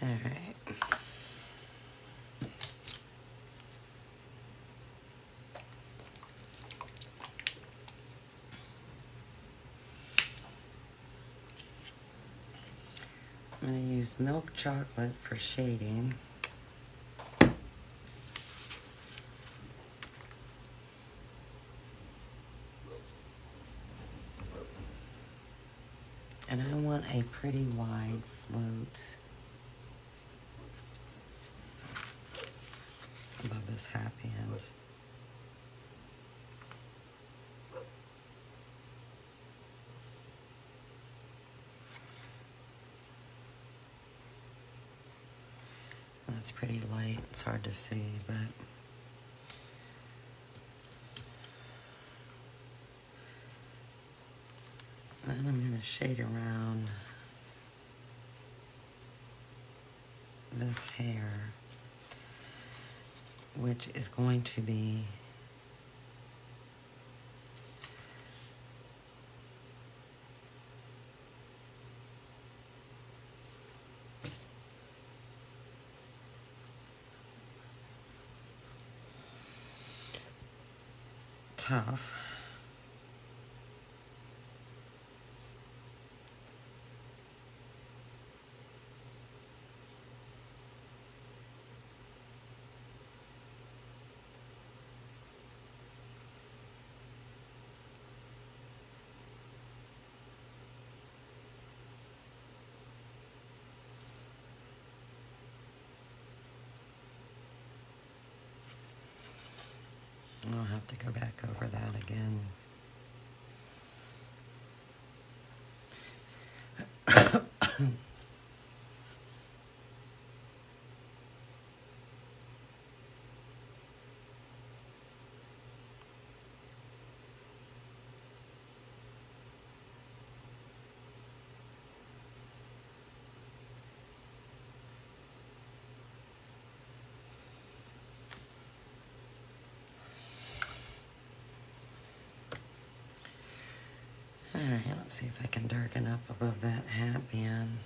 All right. I'm going to use milk chocolate for shading. And I want a pretty wide float above this happy end. That's pretty light. It's hard to see, but then I'm going to shade around this hair, which is going to be tough. I'll have to go back over that again. Alright, let's see if I can darken up above that hat band.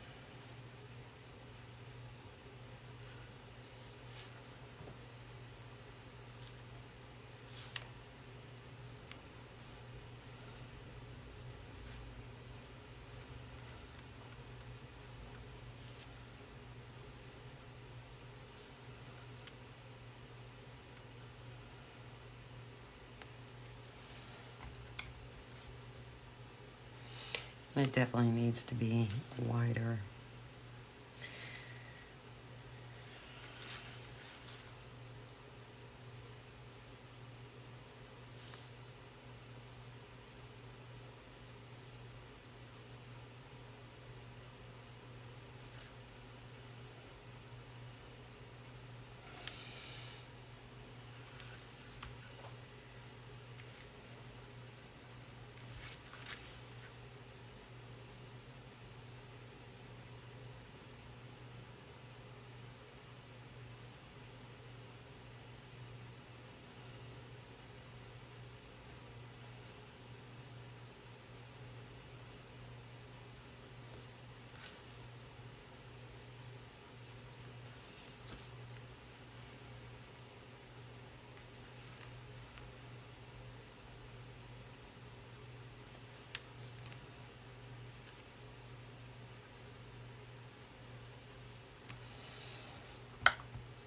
It definitely needs to be wider.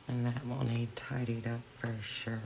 And that will need tidied up for sure.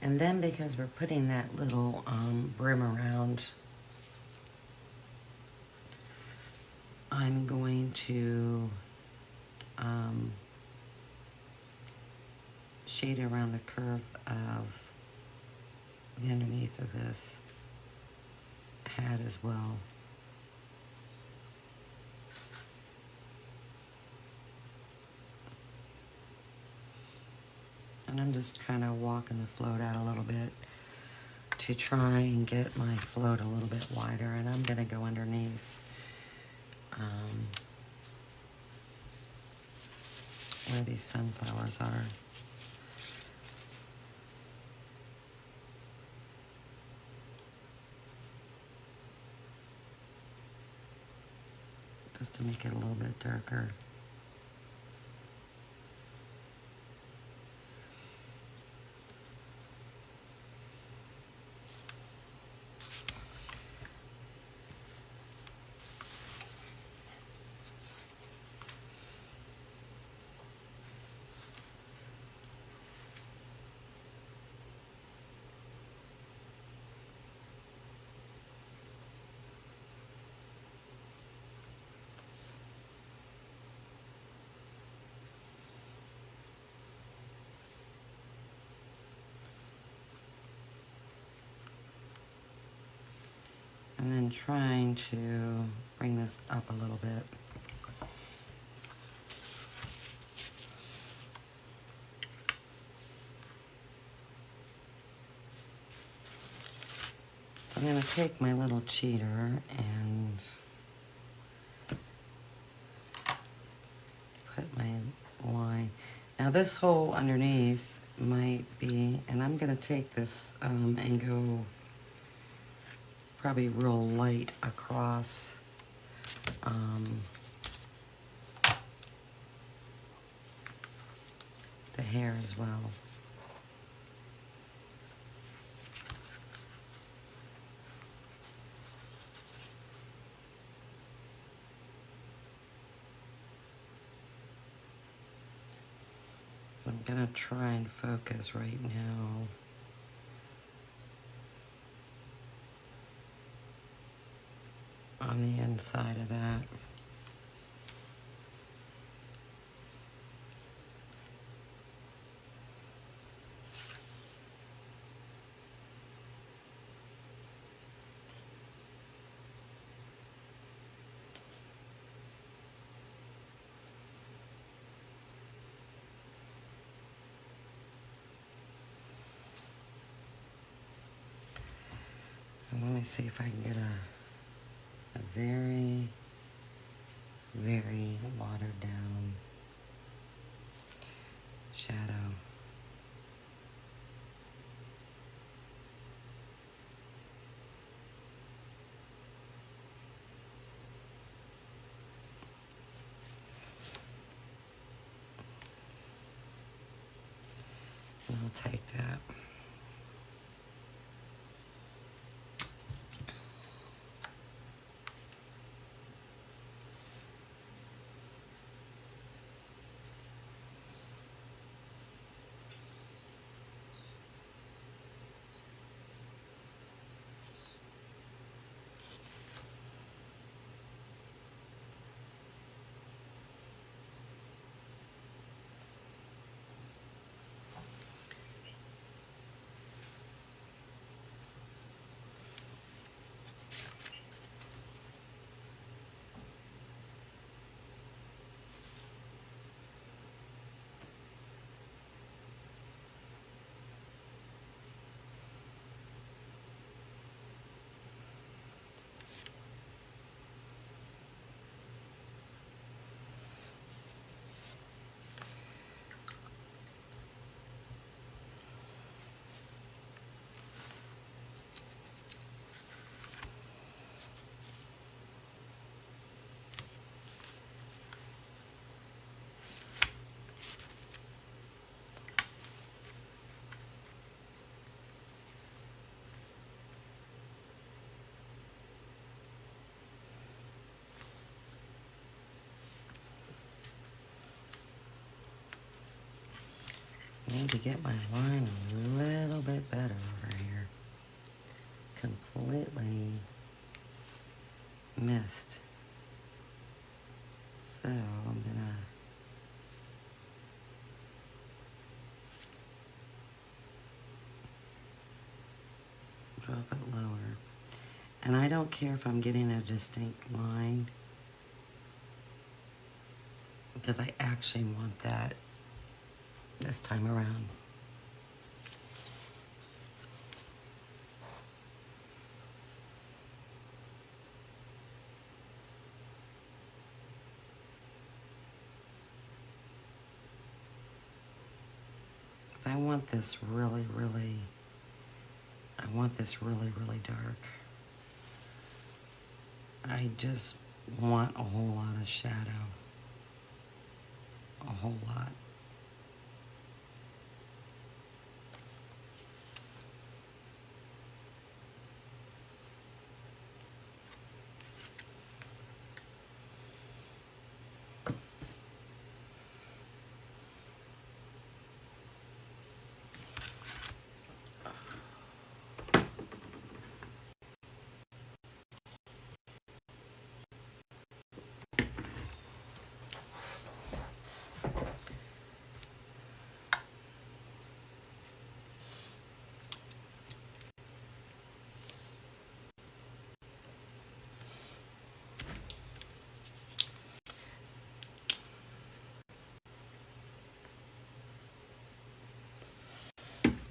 And then because we're putting that little brim around, I'm going to shade around the curve of the underneath of this hat as well. And I'm just kind of walking the float out a little bit to try and get my float a little bit wider, and I'm gonna go underneath where these sunflowers are. Just to make it a little bit darker. And then trying to bring this up a little bit. So I'm going to take my little cheater and put my line. Now this hole underneath might be, and I'm going to take this and go probably real light across the hair as well. I'm gonna try and focus right now on the inside of that. And let me see if I can get a very, very watered down shadow. And I'll take that. I need to get my line a little bit better over here. Completely missed. So I'm gonna drop it lower. And I don't care if I'm getting a distinct line, because I actually want that this time around. I want this really, really, I want this really, really dark. I just want a whole lot of shadow. A whole lot.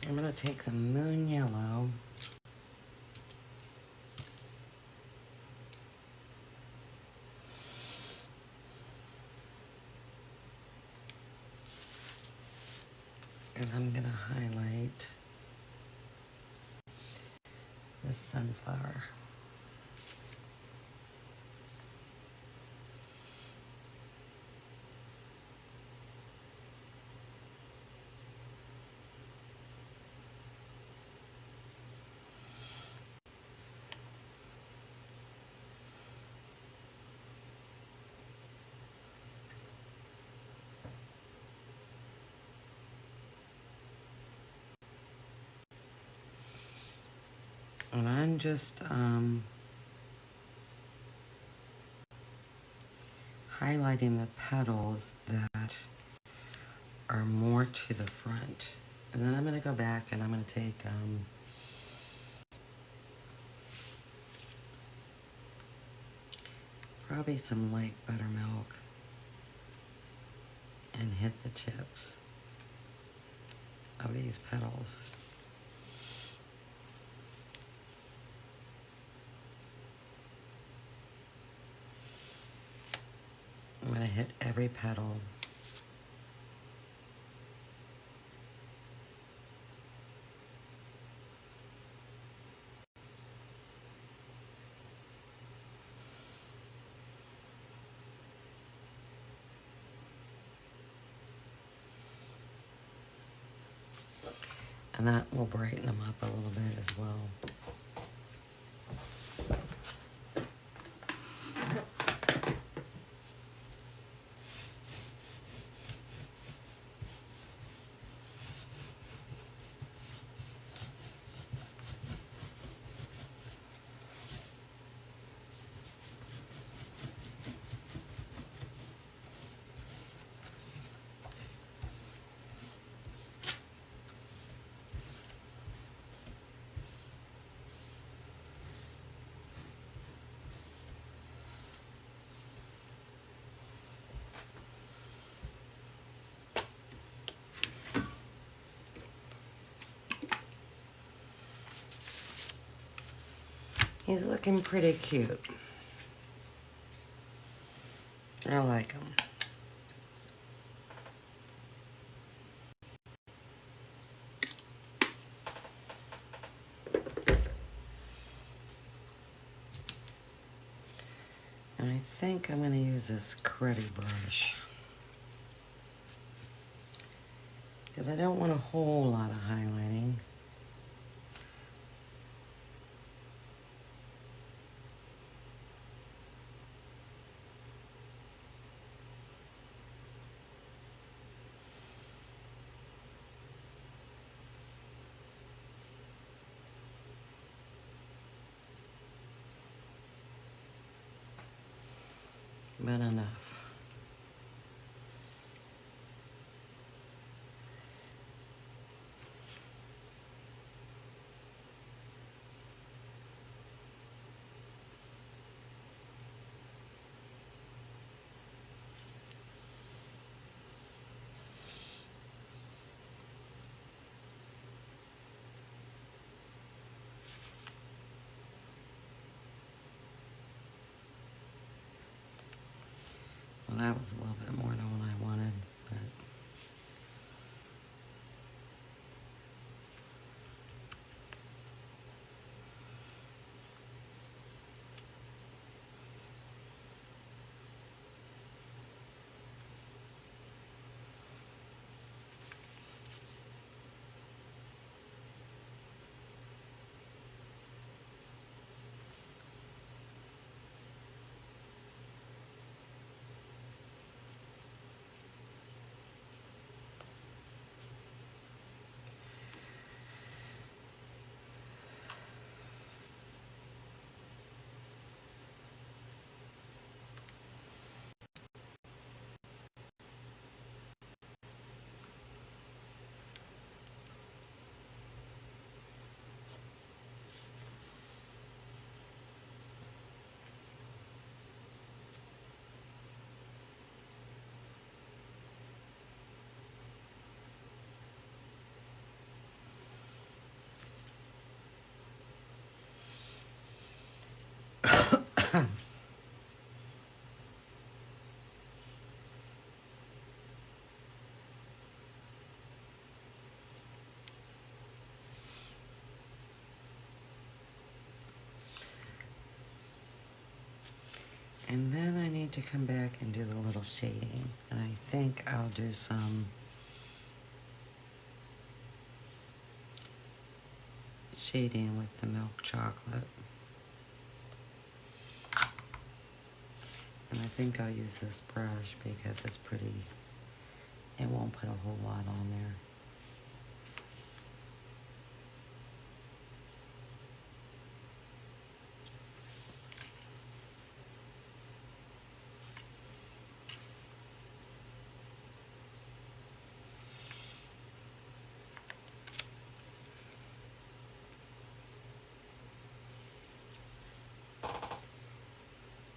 I'm gonna take some moon yellow. And I'm gonna highlight this sunflower. And I'm just highlighting the petals that are more to the front. And then I'm going to go back and I'm going to take probably some light buttermilk and hit the tips of these petals. I'm going to hit every petal. And that will brighten them up a little bit as well. He's looking pretty cute. I like him. And I think I'm going to use this cruddy brush, because I don't want a whole lot of highlighting. But enough. that was a little bit more than what I wanted, but and then I need to come back and do a little shading, and I think I'll do some shading with the milk chocolate. And I think I'll use this brush because it's pretty, it won't put a whole lot on there.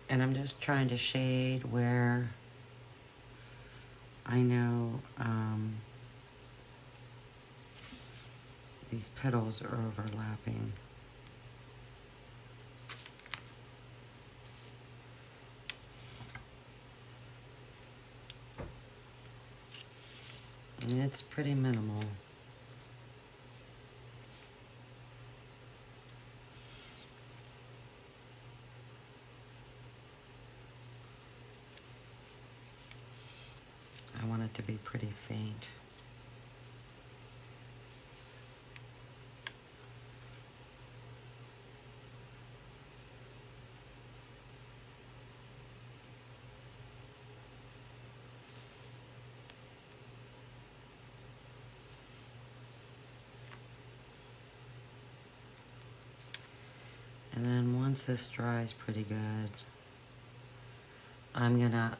And I'm just trying to shade where I know these petals are overlapping. And it's pretty minimal. I want it to be pretty faint. And then once this dries pretty good, I'm gonna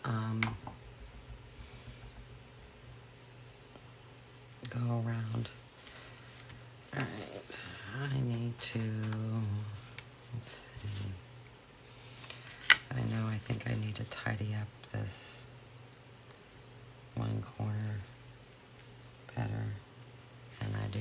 go around. All right, I need to, let's see. I know, I think I need to tidy up this one corner better, and I do.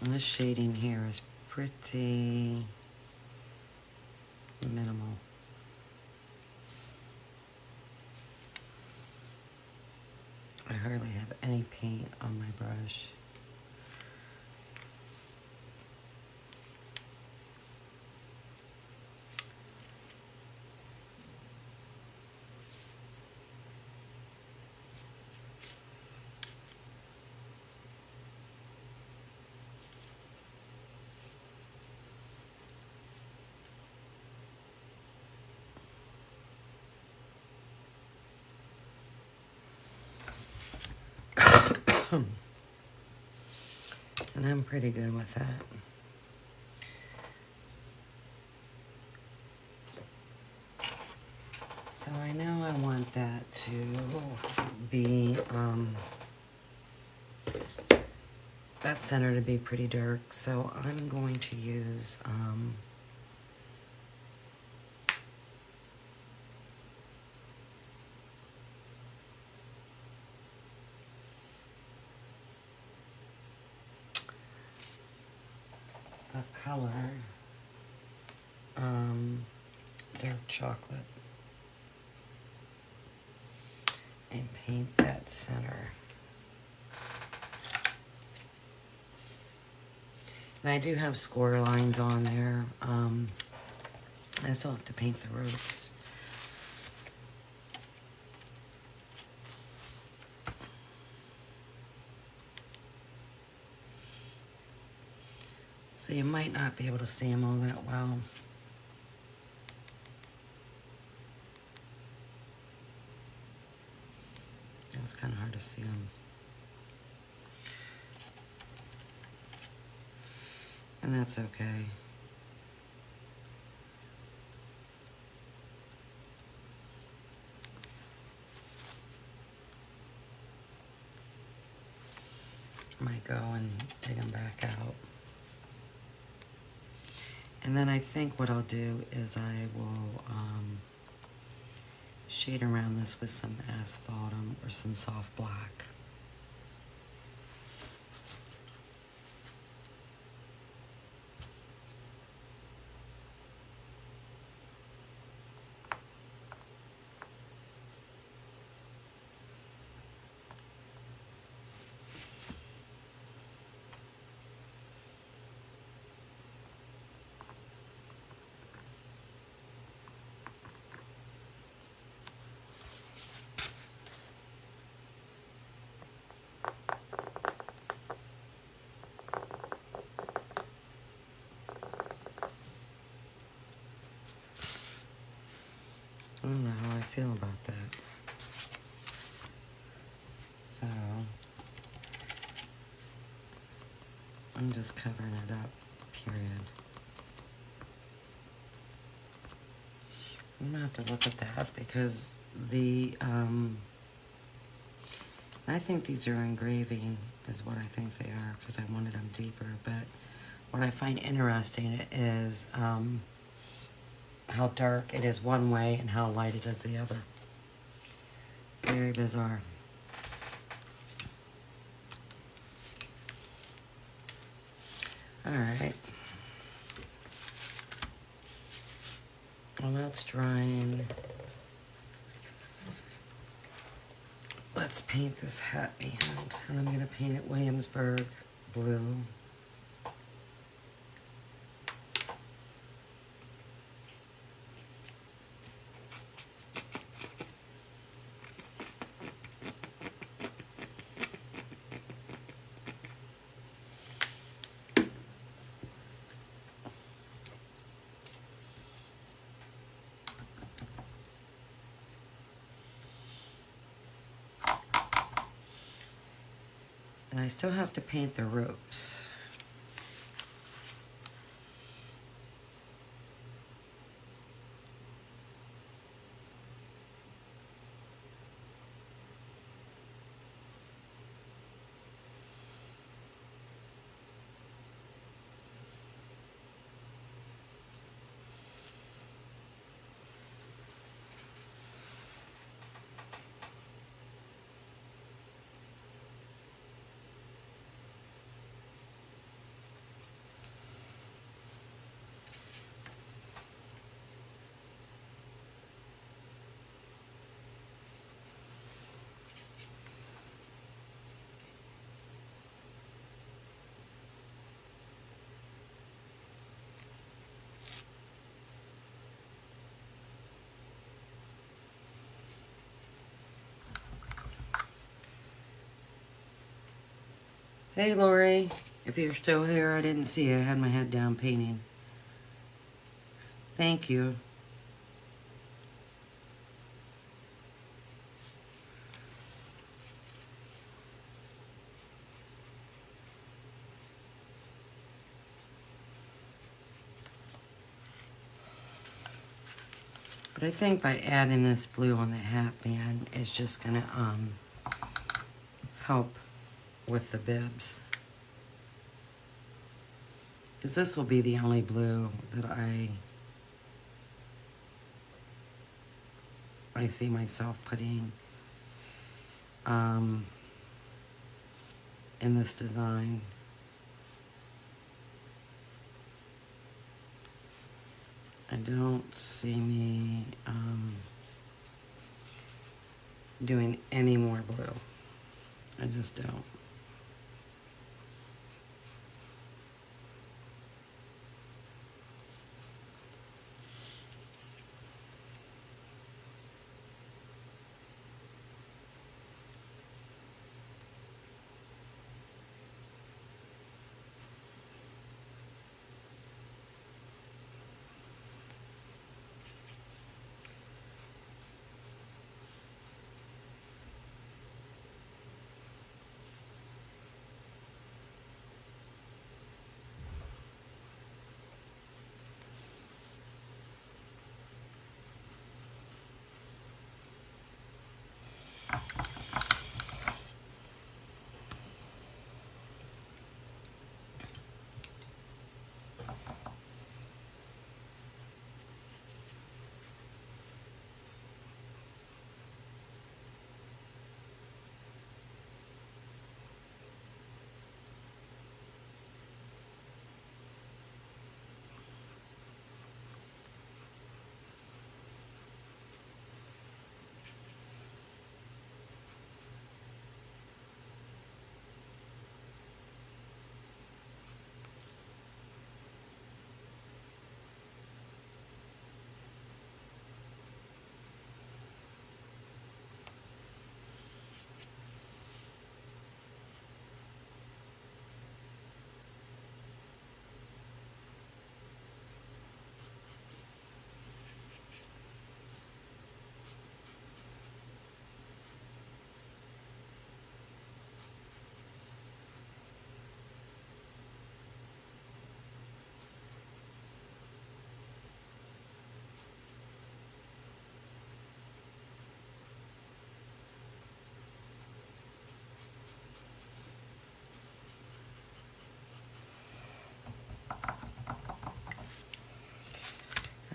And this shading here is pretty minimal. I hardly have any paint on my brush. And I'm pretty good with that. So I know I want that to be, that center to be pretty dark. So I'm going to use, a color, dark chocolate, and paint that center. And I do have score lines on there. I still have to paint the ropes. So you might not be able to see them all that well. It's kind of hard to see them. And that's okay. I might go and take them back out. And then I think what I'll do is I will shade around this with some asphaltum or some soft black. I don't know how I feel about that. So, I'm just covering it up, period. I'm gonna have to look at that because the, I think these are engraving is what I think they are because I wanted them deeper, but what I find interesting is, how dark it is one way and how light it is the other. Very bizarre. All right. Well, that's drying. Let's paint this hat behind. And I'm gonna paint it Williamsburg blue. And I still have to paint the ropes. Hey, Lori. If you're still here, I didn't see you. I had my head down painting. Thank you. I think by adding this blue on the hat band is just gonna help with the bibs. Because this will be the only blue that I see myself putting in this design. I don't see me doing any more blue. I just don't.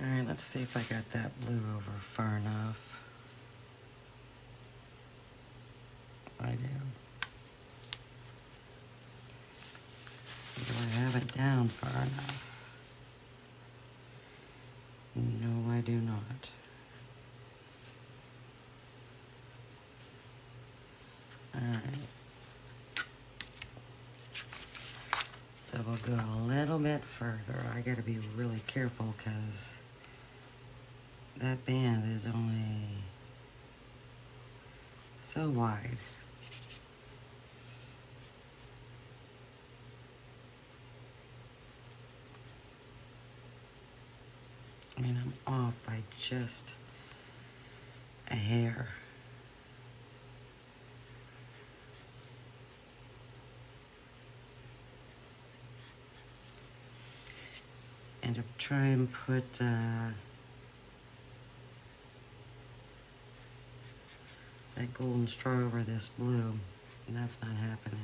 Alright, let's see if I got that blue over far enough. I do. Do I have it down far enough? No, I do not. Alright. So we'll go a little bit further. I gotta be really careful because that band is only so wide. I mean, I'm off by just a hair. And to try and put that golden straw over this blue, and that's not happening.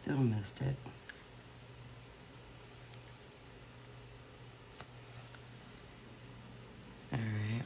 Still missed it. All right.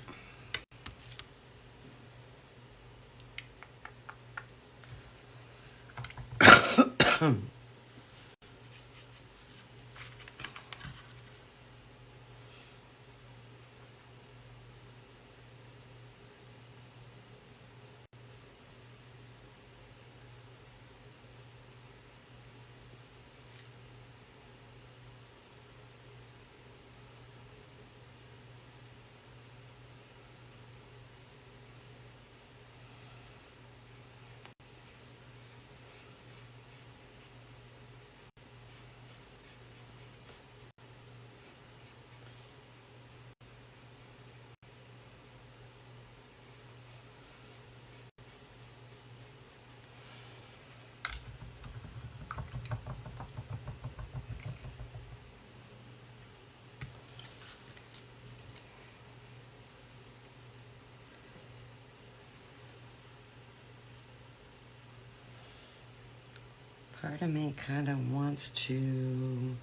Part of me kind of wants to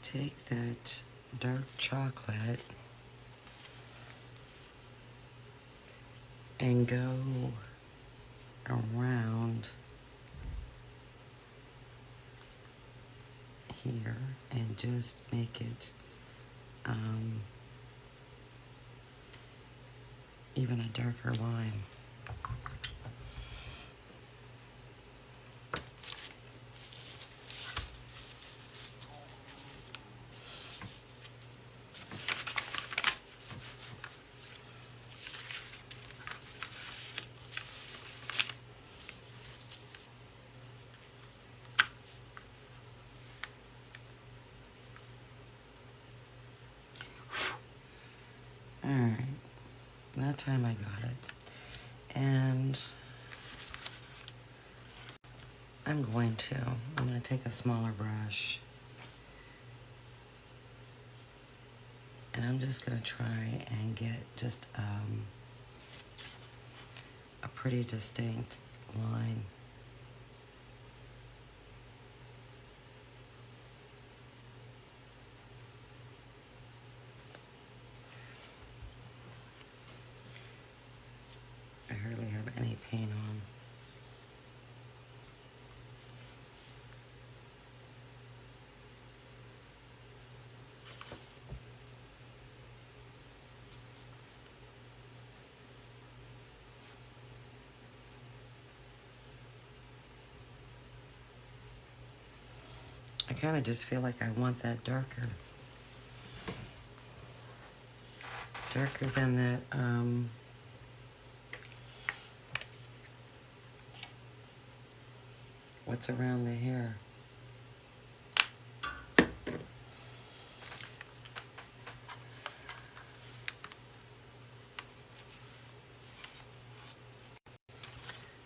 take that dark chocolate and go around here and just make it even a darker line. Alright, that time I got it. And I'm going to take a smaller brush and I'm just going to try and get just a pretty distinct line. I hardly have any paint on. I kind of just feel like I want that darker. Darker than that, what's around the hair.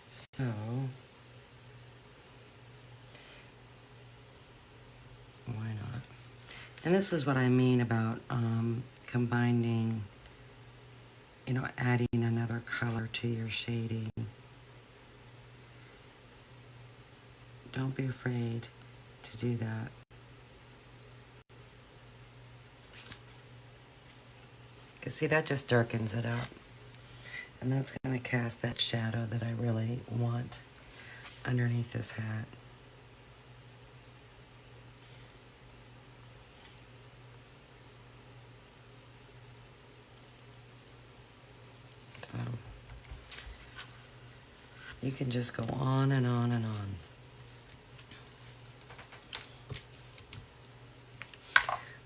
So, why not? And this is what I mean about combining, you know, adding another color to your shading. Don't be afraid to do that. Because see, that just darkens it up. And that's going to cast that shadow that I really want underneath this hat. So you can just go on and on and on.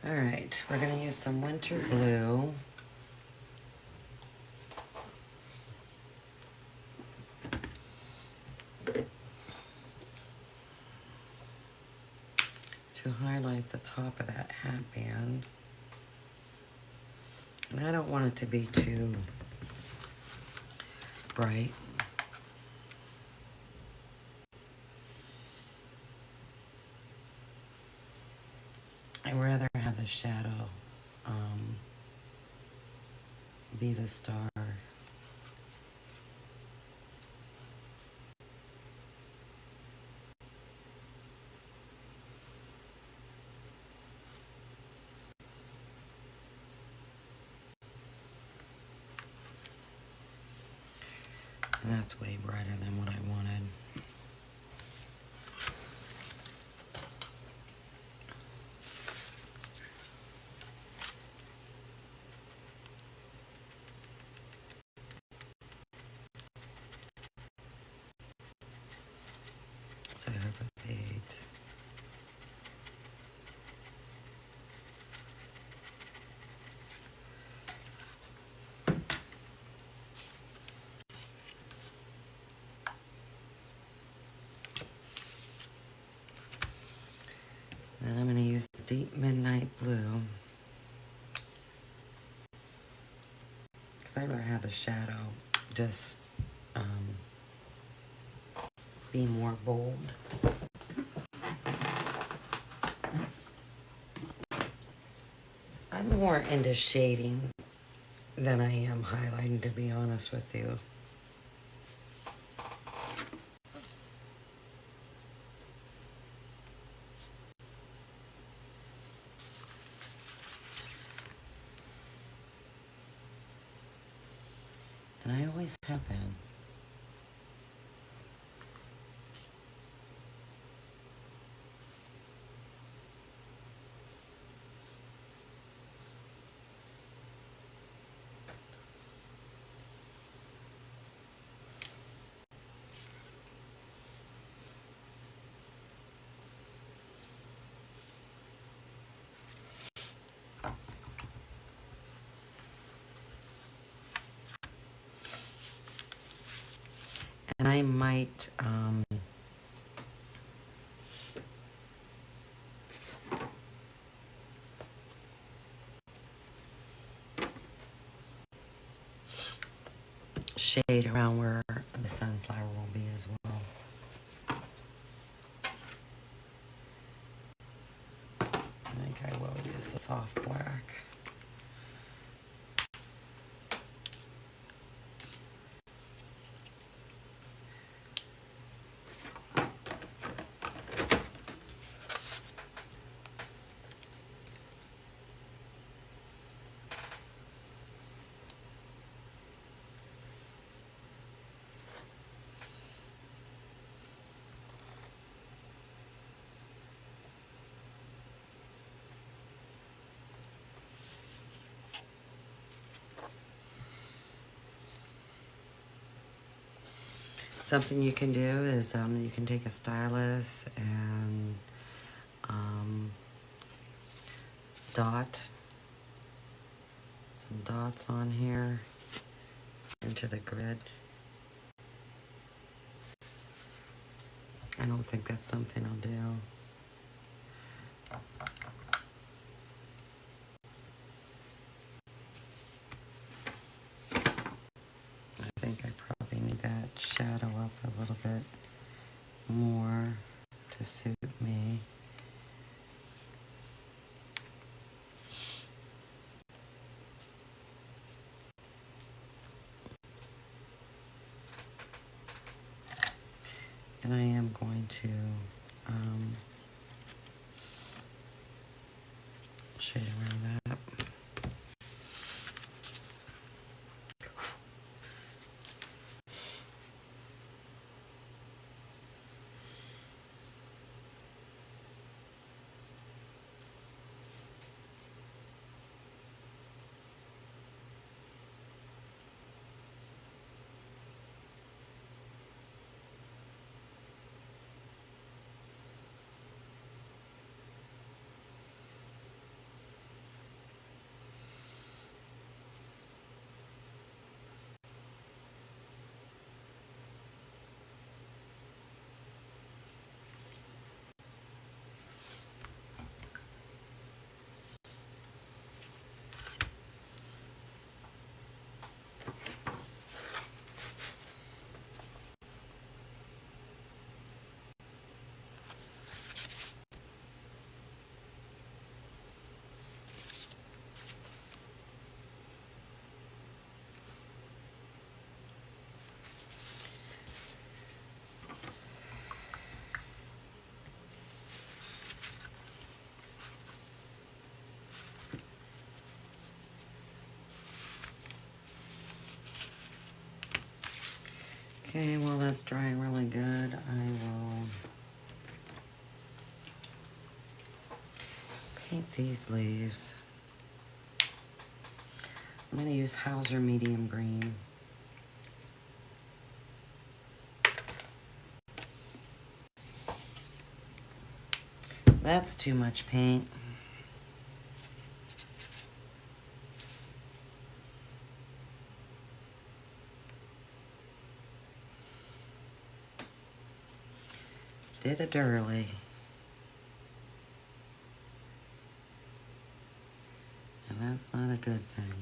All right, we're going to use some winter blue. To highlight the top of that hat band. And I don't want it to be too bright. I'd rather have the shadow be the star. That's way brighter than what I wanted. So I hope it fades. Then I'm going to use the deep midnight blue, because I'd rather have the shadow just be more bold. I'm more into shading than I am highlighting, to be honest with you. And I always have been. And I might shade around where the sunflower will be as well. I think I will use the soft black. Something you can do is you can take a stylus and dot some dots on here into the grid. I don't think that's something I'll do. I think I probably need that shadow up a little bit more to suit me. And I am going to shade around that. Okay, well that's drying really good. I will paint these leaves. I'm going to use Hauser medium green. That's too much paint. Did it early. And that's not a good thing.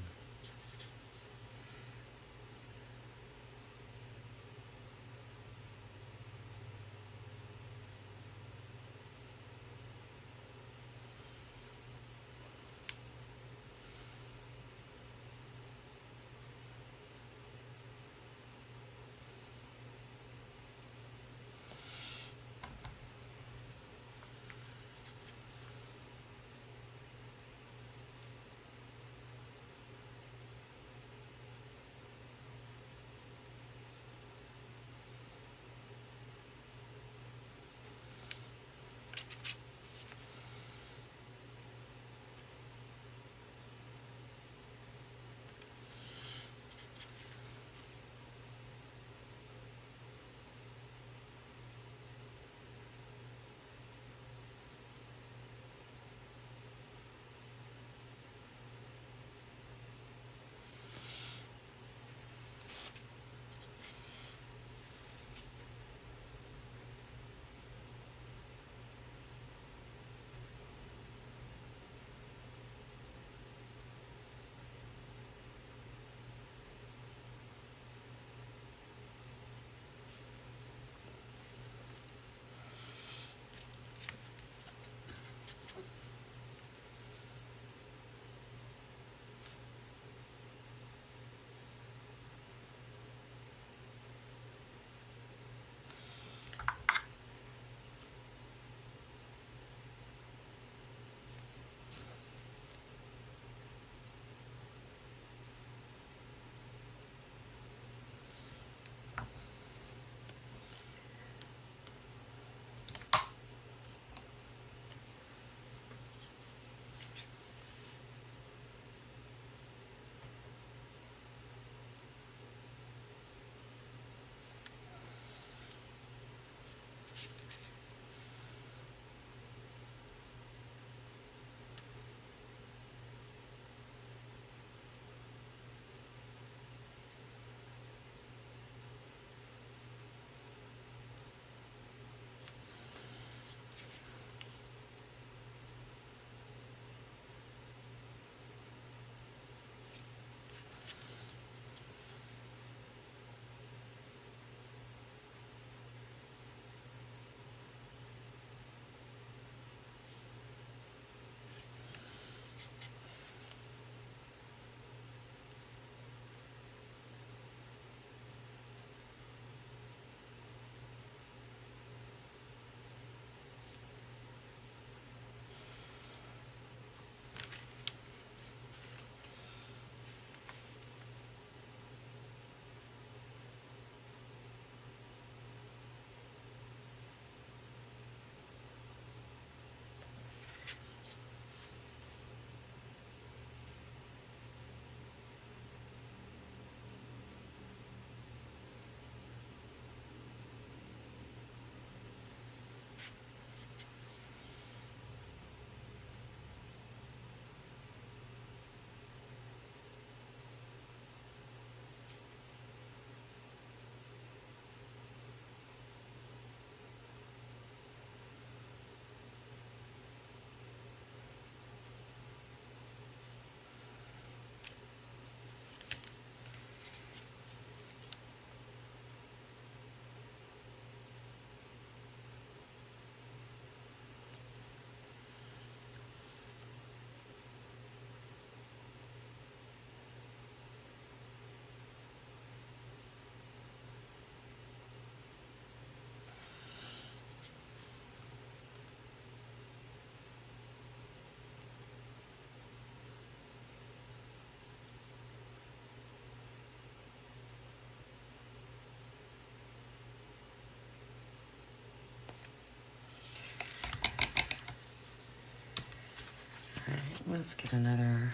Let's get another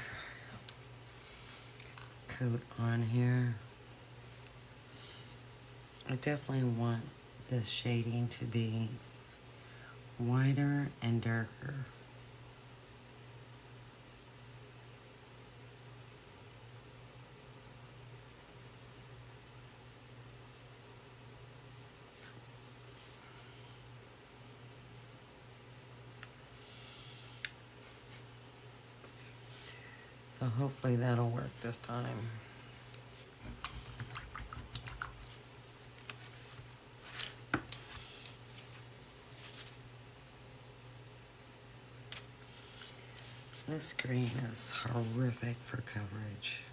coat on here. I definitely want this shading to be wider and darker. So hopefully that'll work this time. This green is horrific for coverage.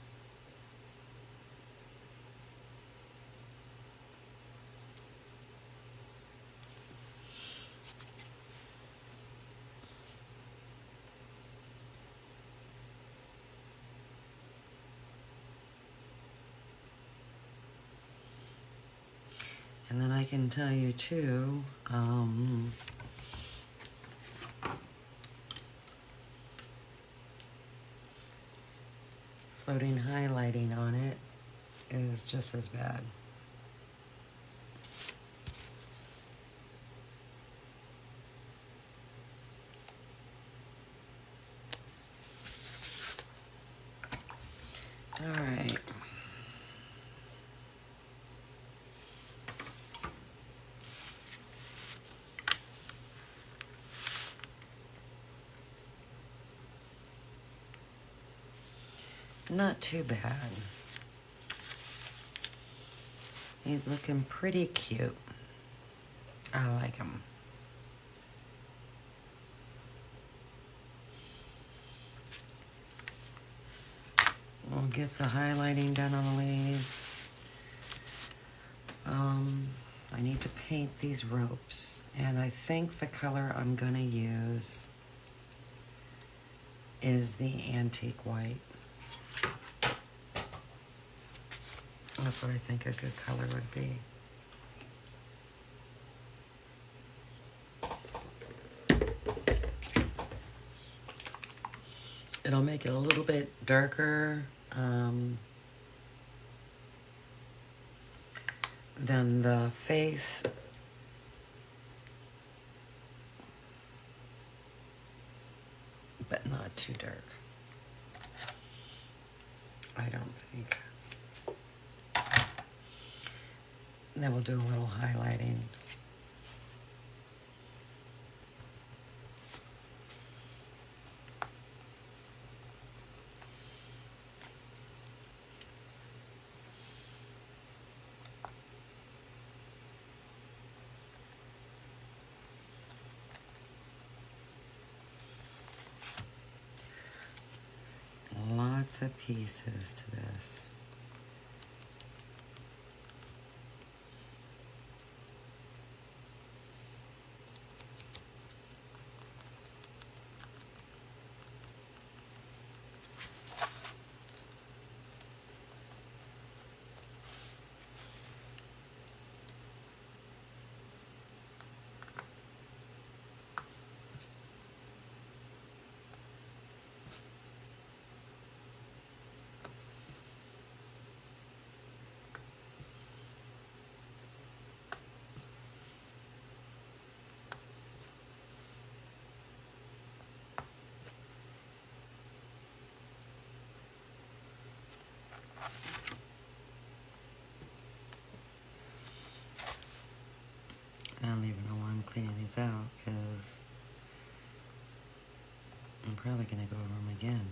And then I can tell you too, floating highlighting on it is just as bad. All right. Not too bad. He's looking pretty cute. I like him. We'll get the highlighting done on the leaves. I need to paint these ropes, and I think the color I'm gonna use is the antique white. That's what I think a good color would be. It'll make it a little bit darker than the face. But not too dark, I don't think. Then we'll do a little highlighting. Lots of pieces to this. I don't even know why I'm cleaning these out, because I'm probably going to go over them again.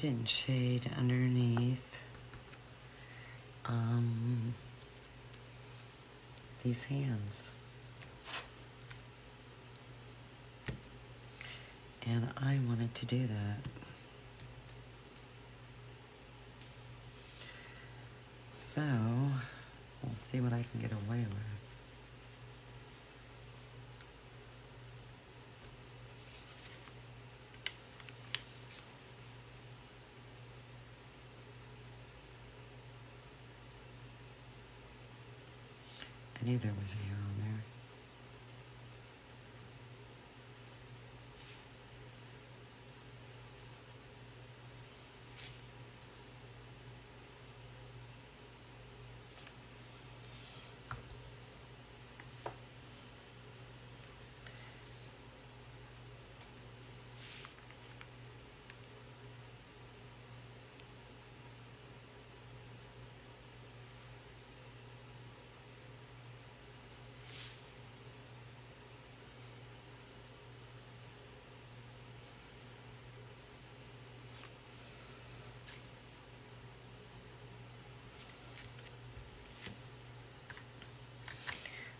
didn't shade underneath these hands. And I wanted to do that. So, we'll see what I can get away with. I knew there was hair on there.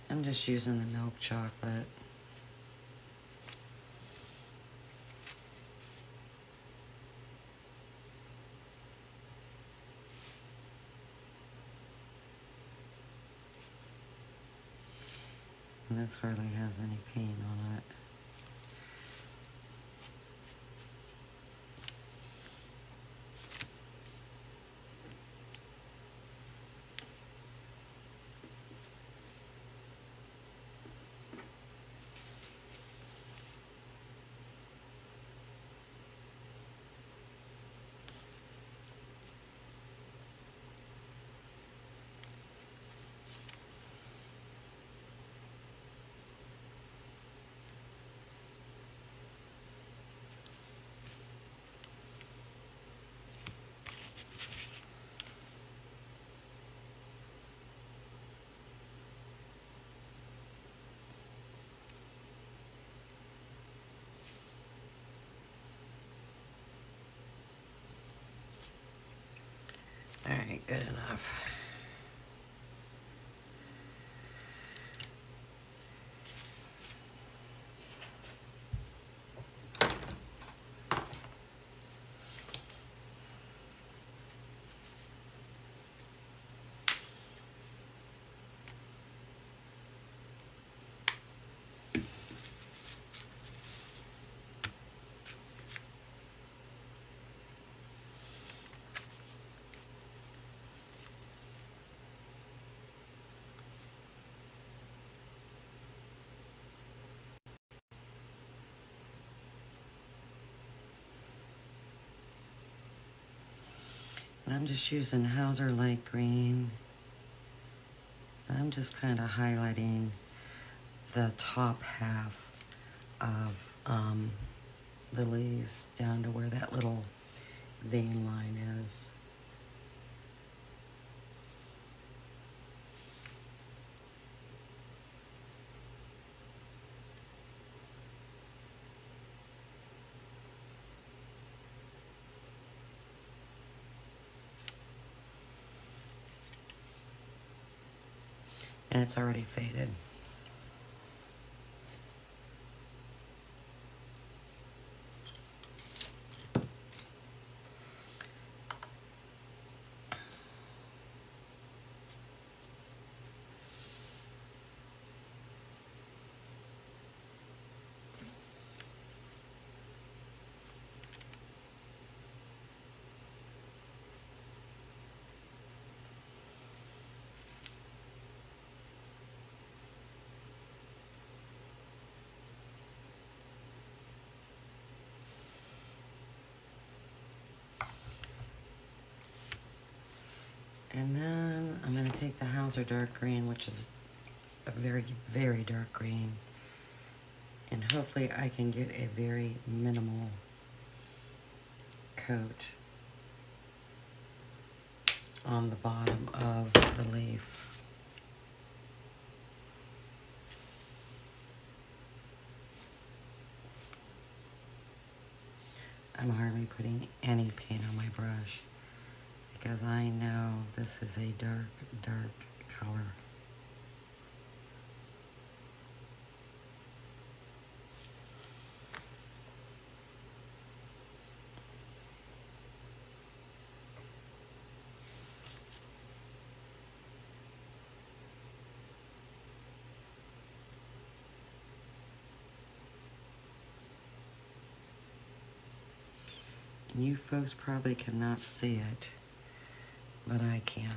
I'm just using the milk chocolate. And this hardly has any paint on it. All right, good enough. And I'm just using Hauser light green. I'm just kind of highlighting the top half of the leaves down to where that little vein line is. And it's already faded. And then I'm going to take the Hauser dark green, which is a very, very dark green. And hopefully I can get a very minimal coat on the bottom of the leaf. I'm hardly putting any paint on brush because I know this is a dark, dark color. And you folks probably cannot see it, but I can.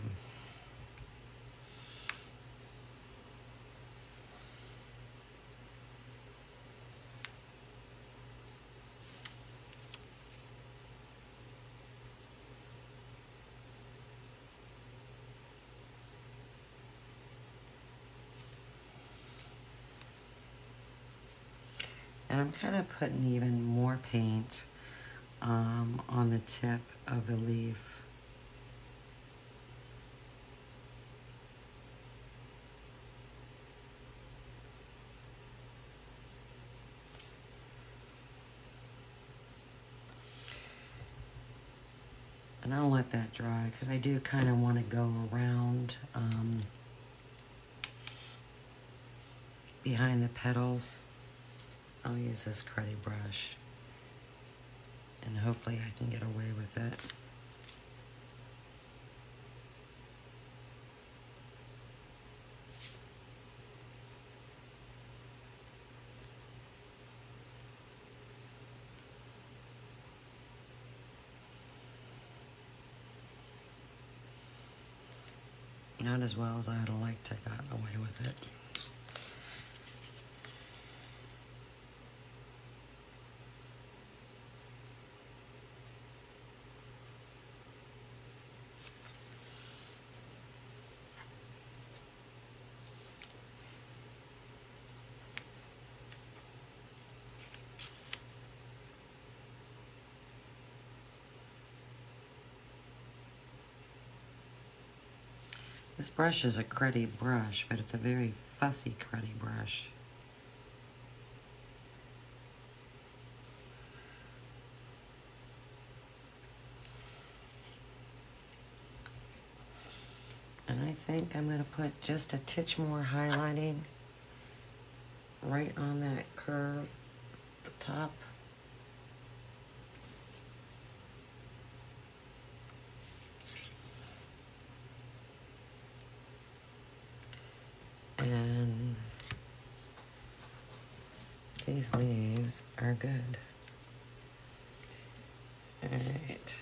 And I'm kind of putting even more paint on the tip of the leaf. And I'll let that dry because I do kind of want to go around behind the petals. I'll use this cruddy brush and hopefully I can get away with it. Not as well as I would have liked to have gotten away with it. This brush is a cruddy brush, but it's a very fussy cruddy brush. And I think I'm going to put just a titch more highlighting right on that curve at the top. And these leaves are good. All right.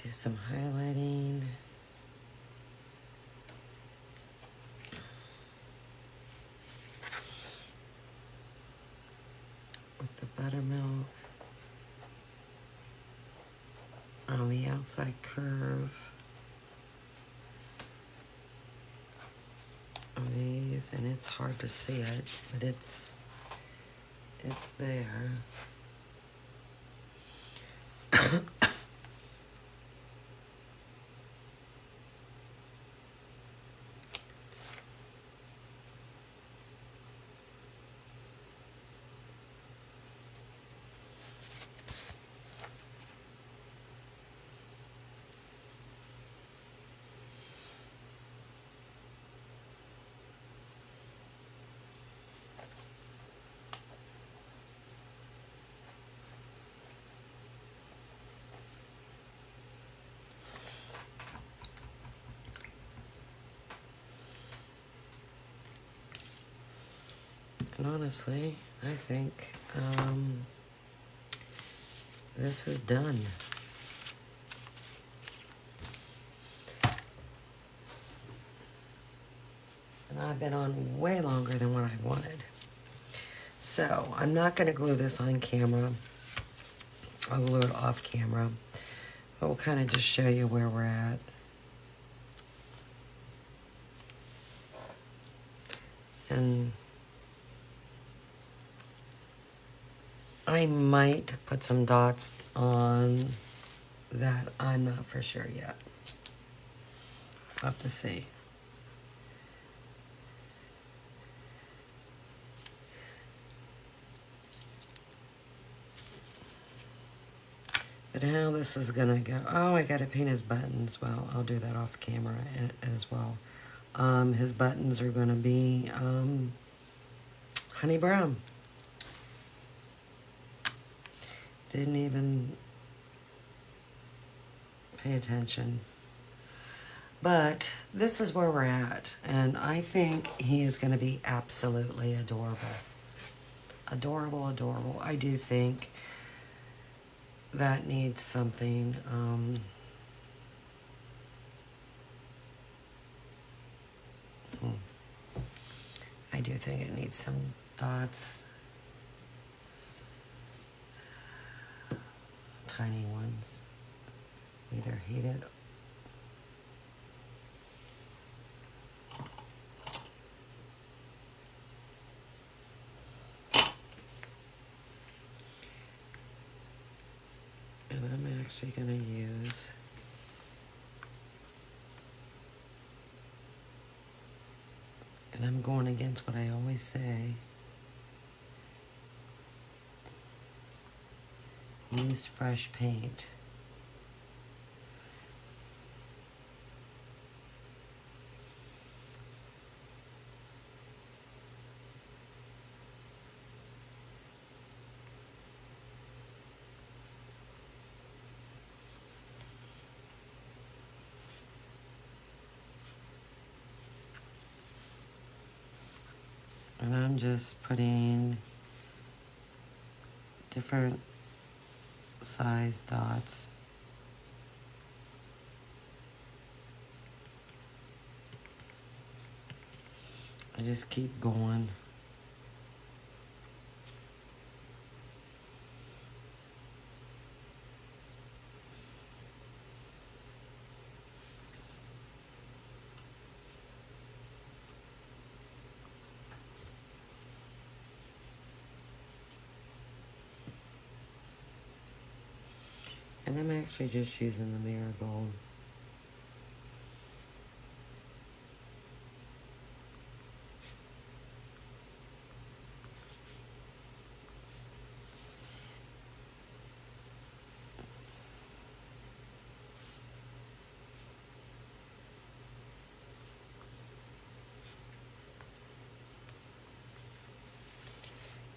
Do some highlighting. With the buttermilk on the outside curve of these, and it's hard to see it, but it's there. And honestly, I think this is done. And I've been on way longer than what I wanted. So I'm not going to glue this on camera. I'll glue it off camera. But we'll kind of just show you where we're at. And I might put some dots on that. I'm not for sure yet. I'll have to see. But how this is gonna go, oh, I gotta paint his buttons. Well, I'll do that off camera as well. His buttons are gonna be honey brown. Didn't even pay attention. But this is where we're at, and I think he is going to be absolutely adorable. Adorable, adorable. I do think that needs something. I do think it needs some dots. Tiny ones. Either hate it. And I'm actually going to use and I'm going against what I always say. Use fresh paint. And I'm just putting different size dots. I just keep going. And I'm actually just using the marigold.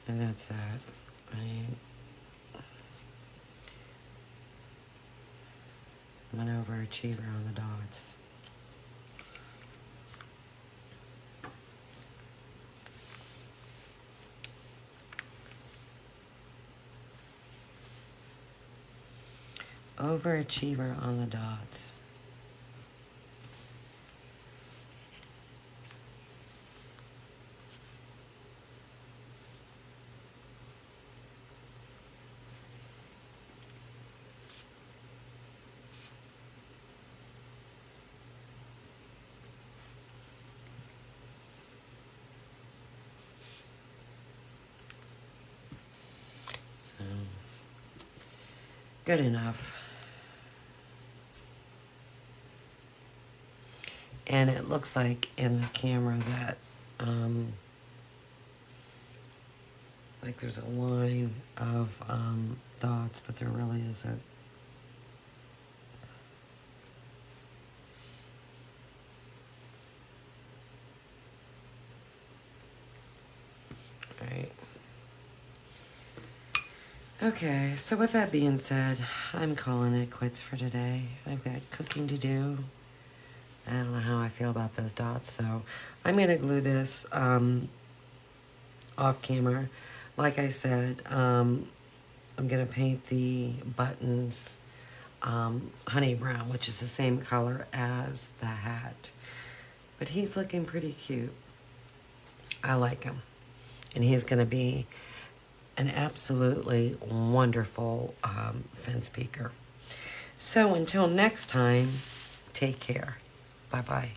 And that's that. I'm an overachiever on the dots. Overachiever on the dots. So, good enough. And it looks like in the camera that, like there's a line of dots, but there really isn't. Right. Okay, so with that being said, I'm calling it quits for today. I've got cooking to do. I don't know how I feel about those dots, so I'm going to glue this off camera. Like I said, I'm going to paint the buttons honey brown, which is the same color as the hat. But he's looking pretty cute. I like him. And he's going to be an absolutely wonderful fence peeker. So until next time, take care. Bye-bye.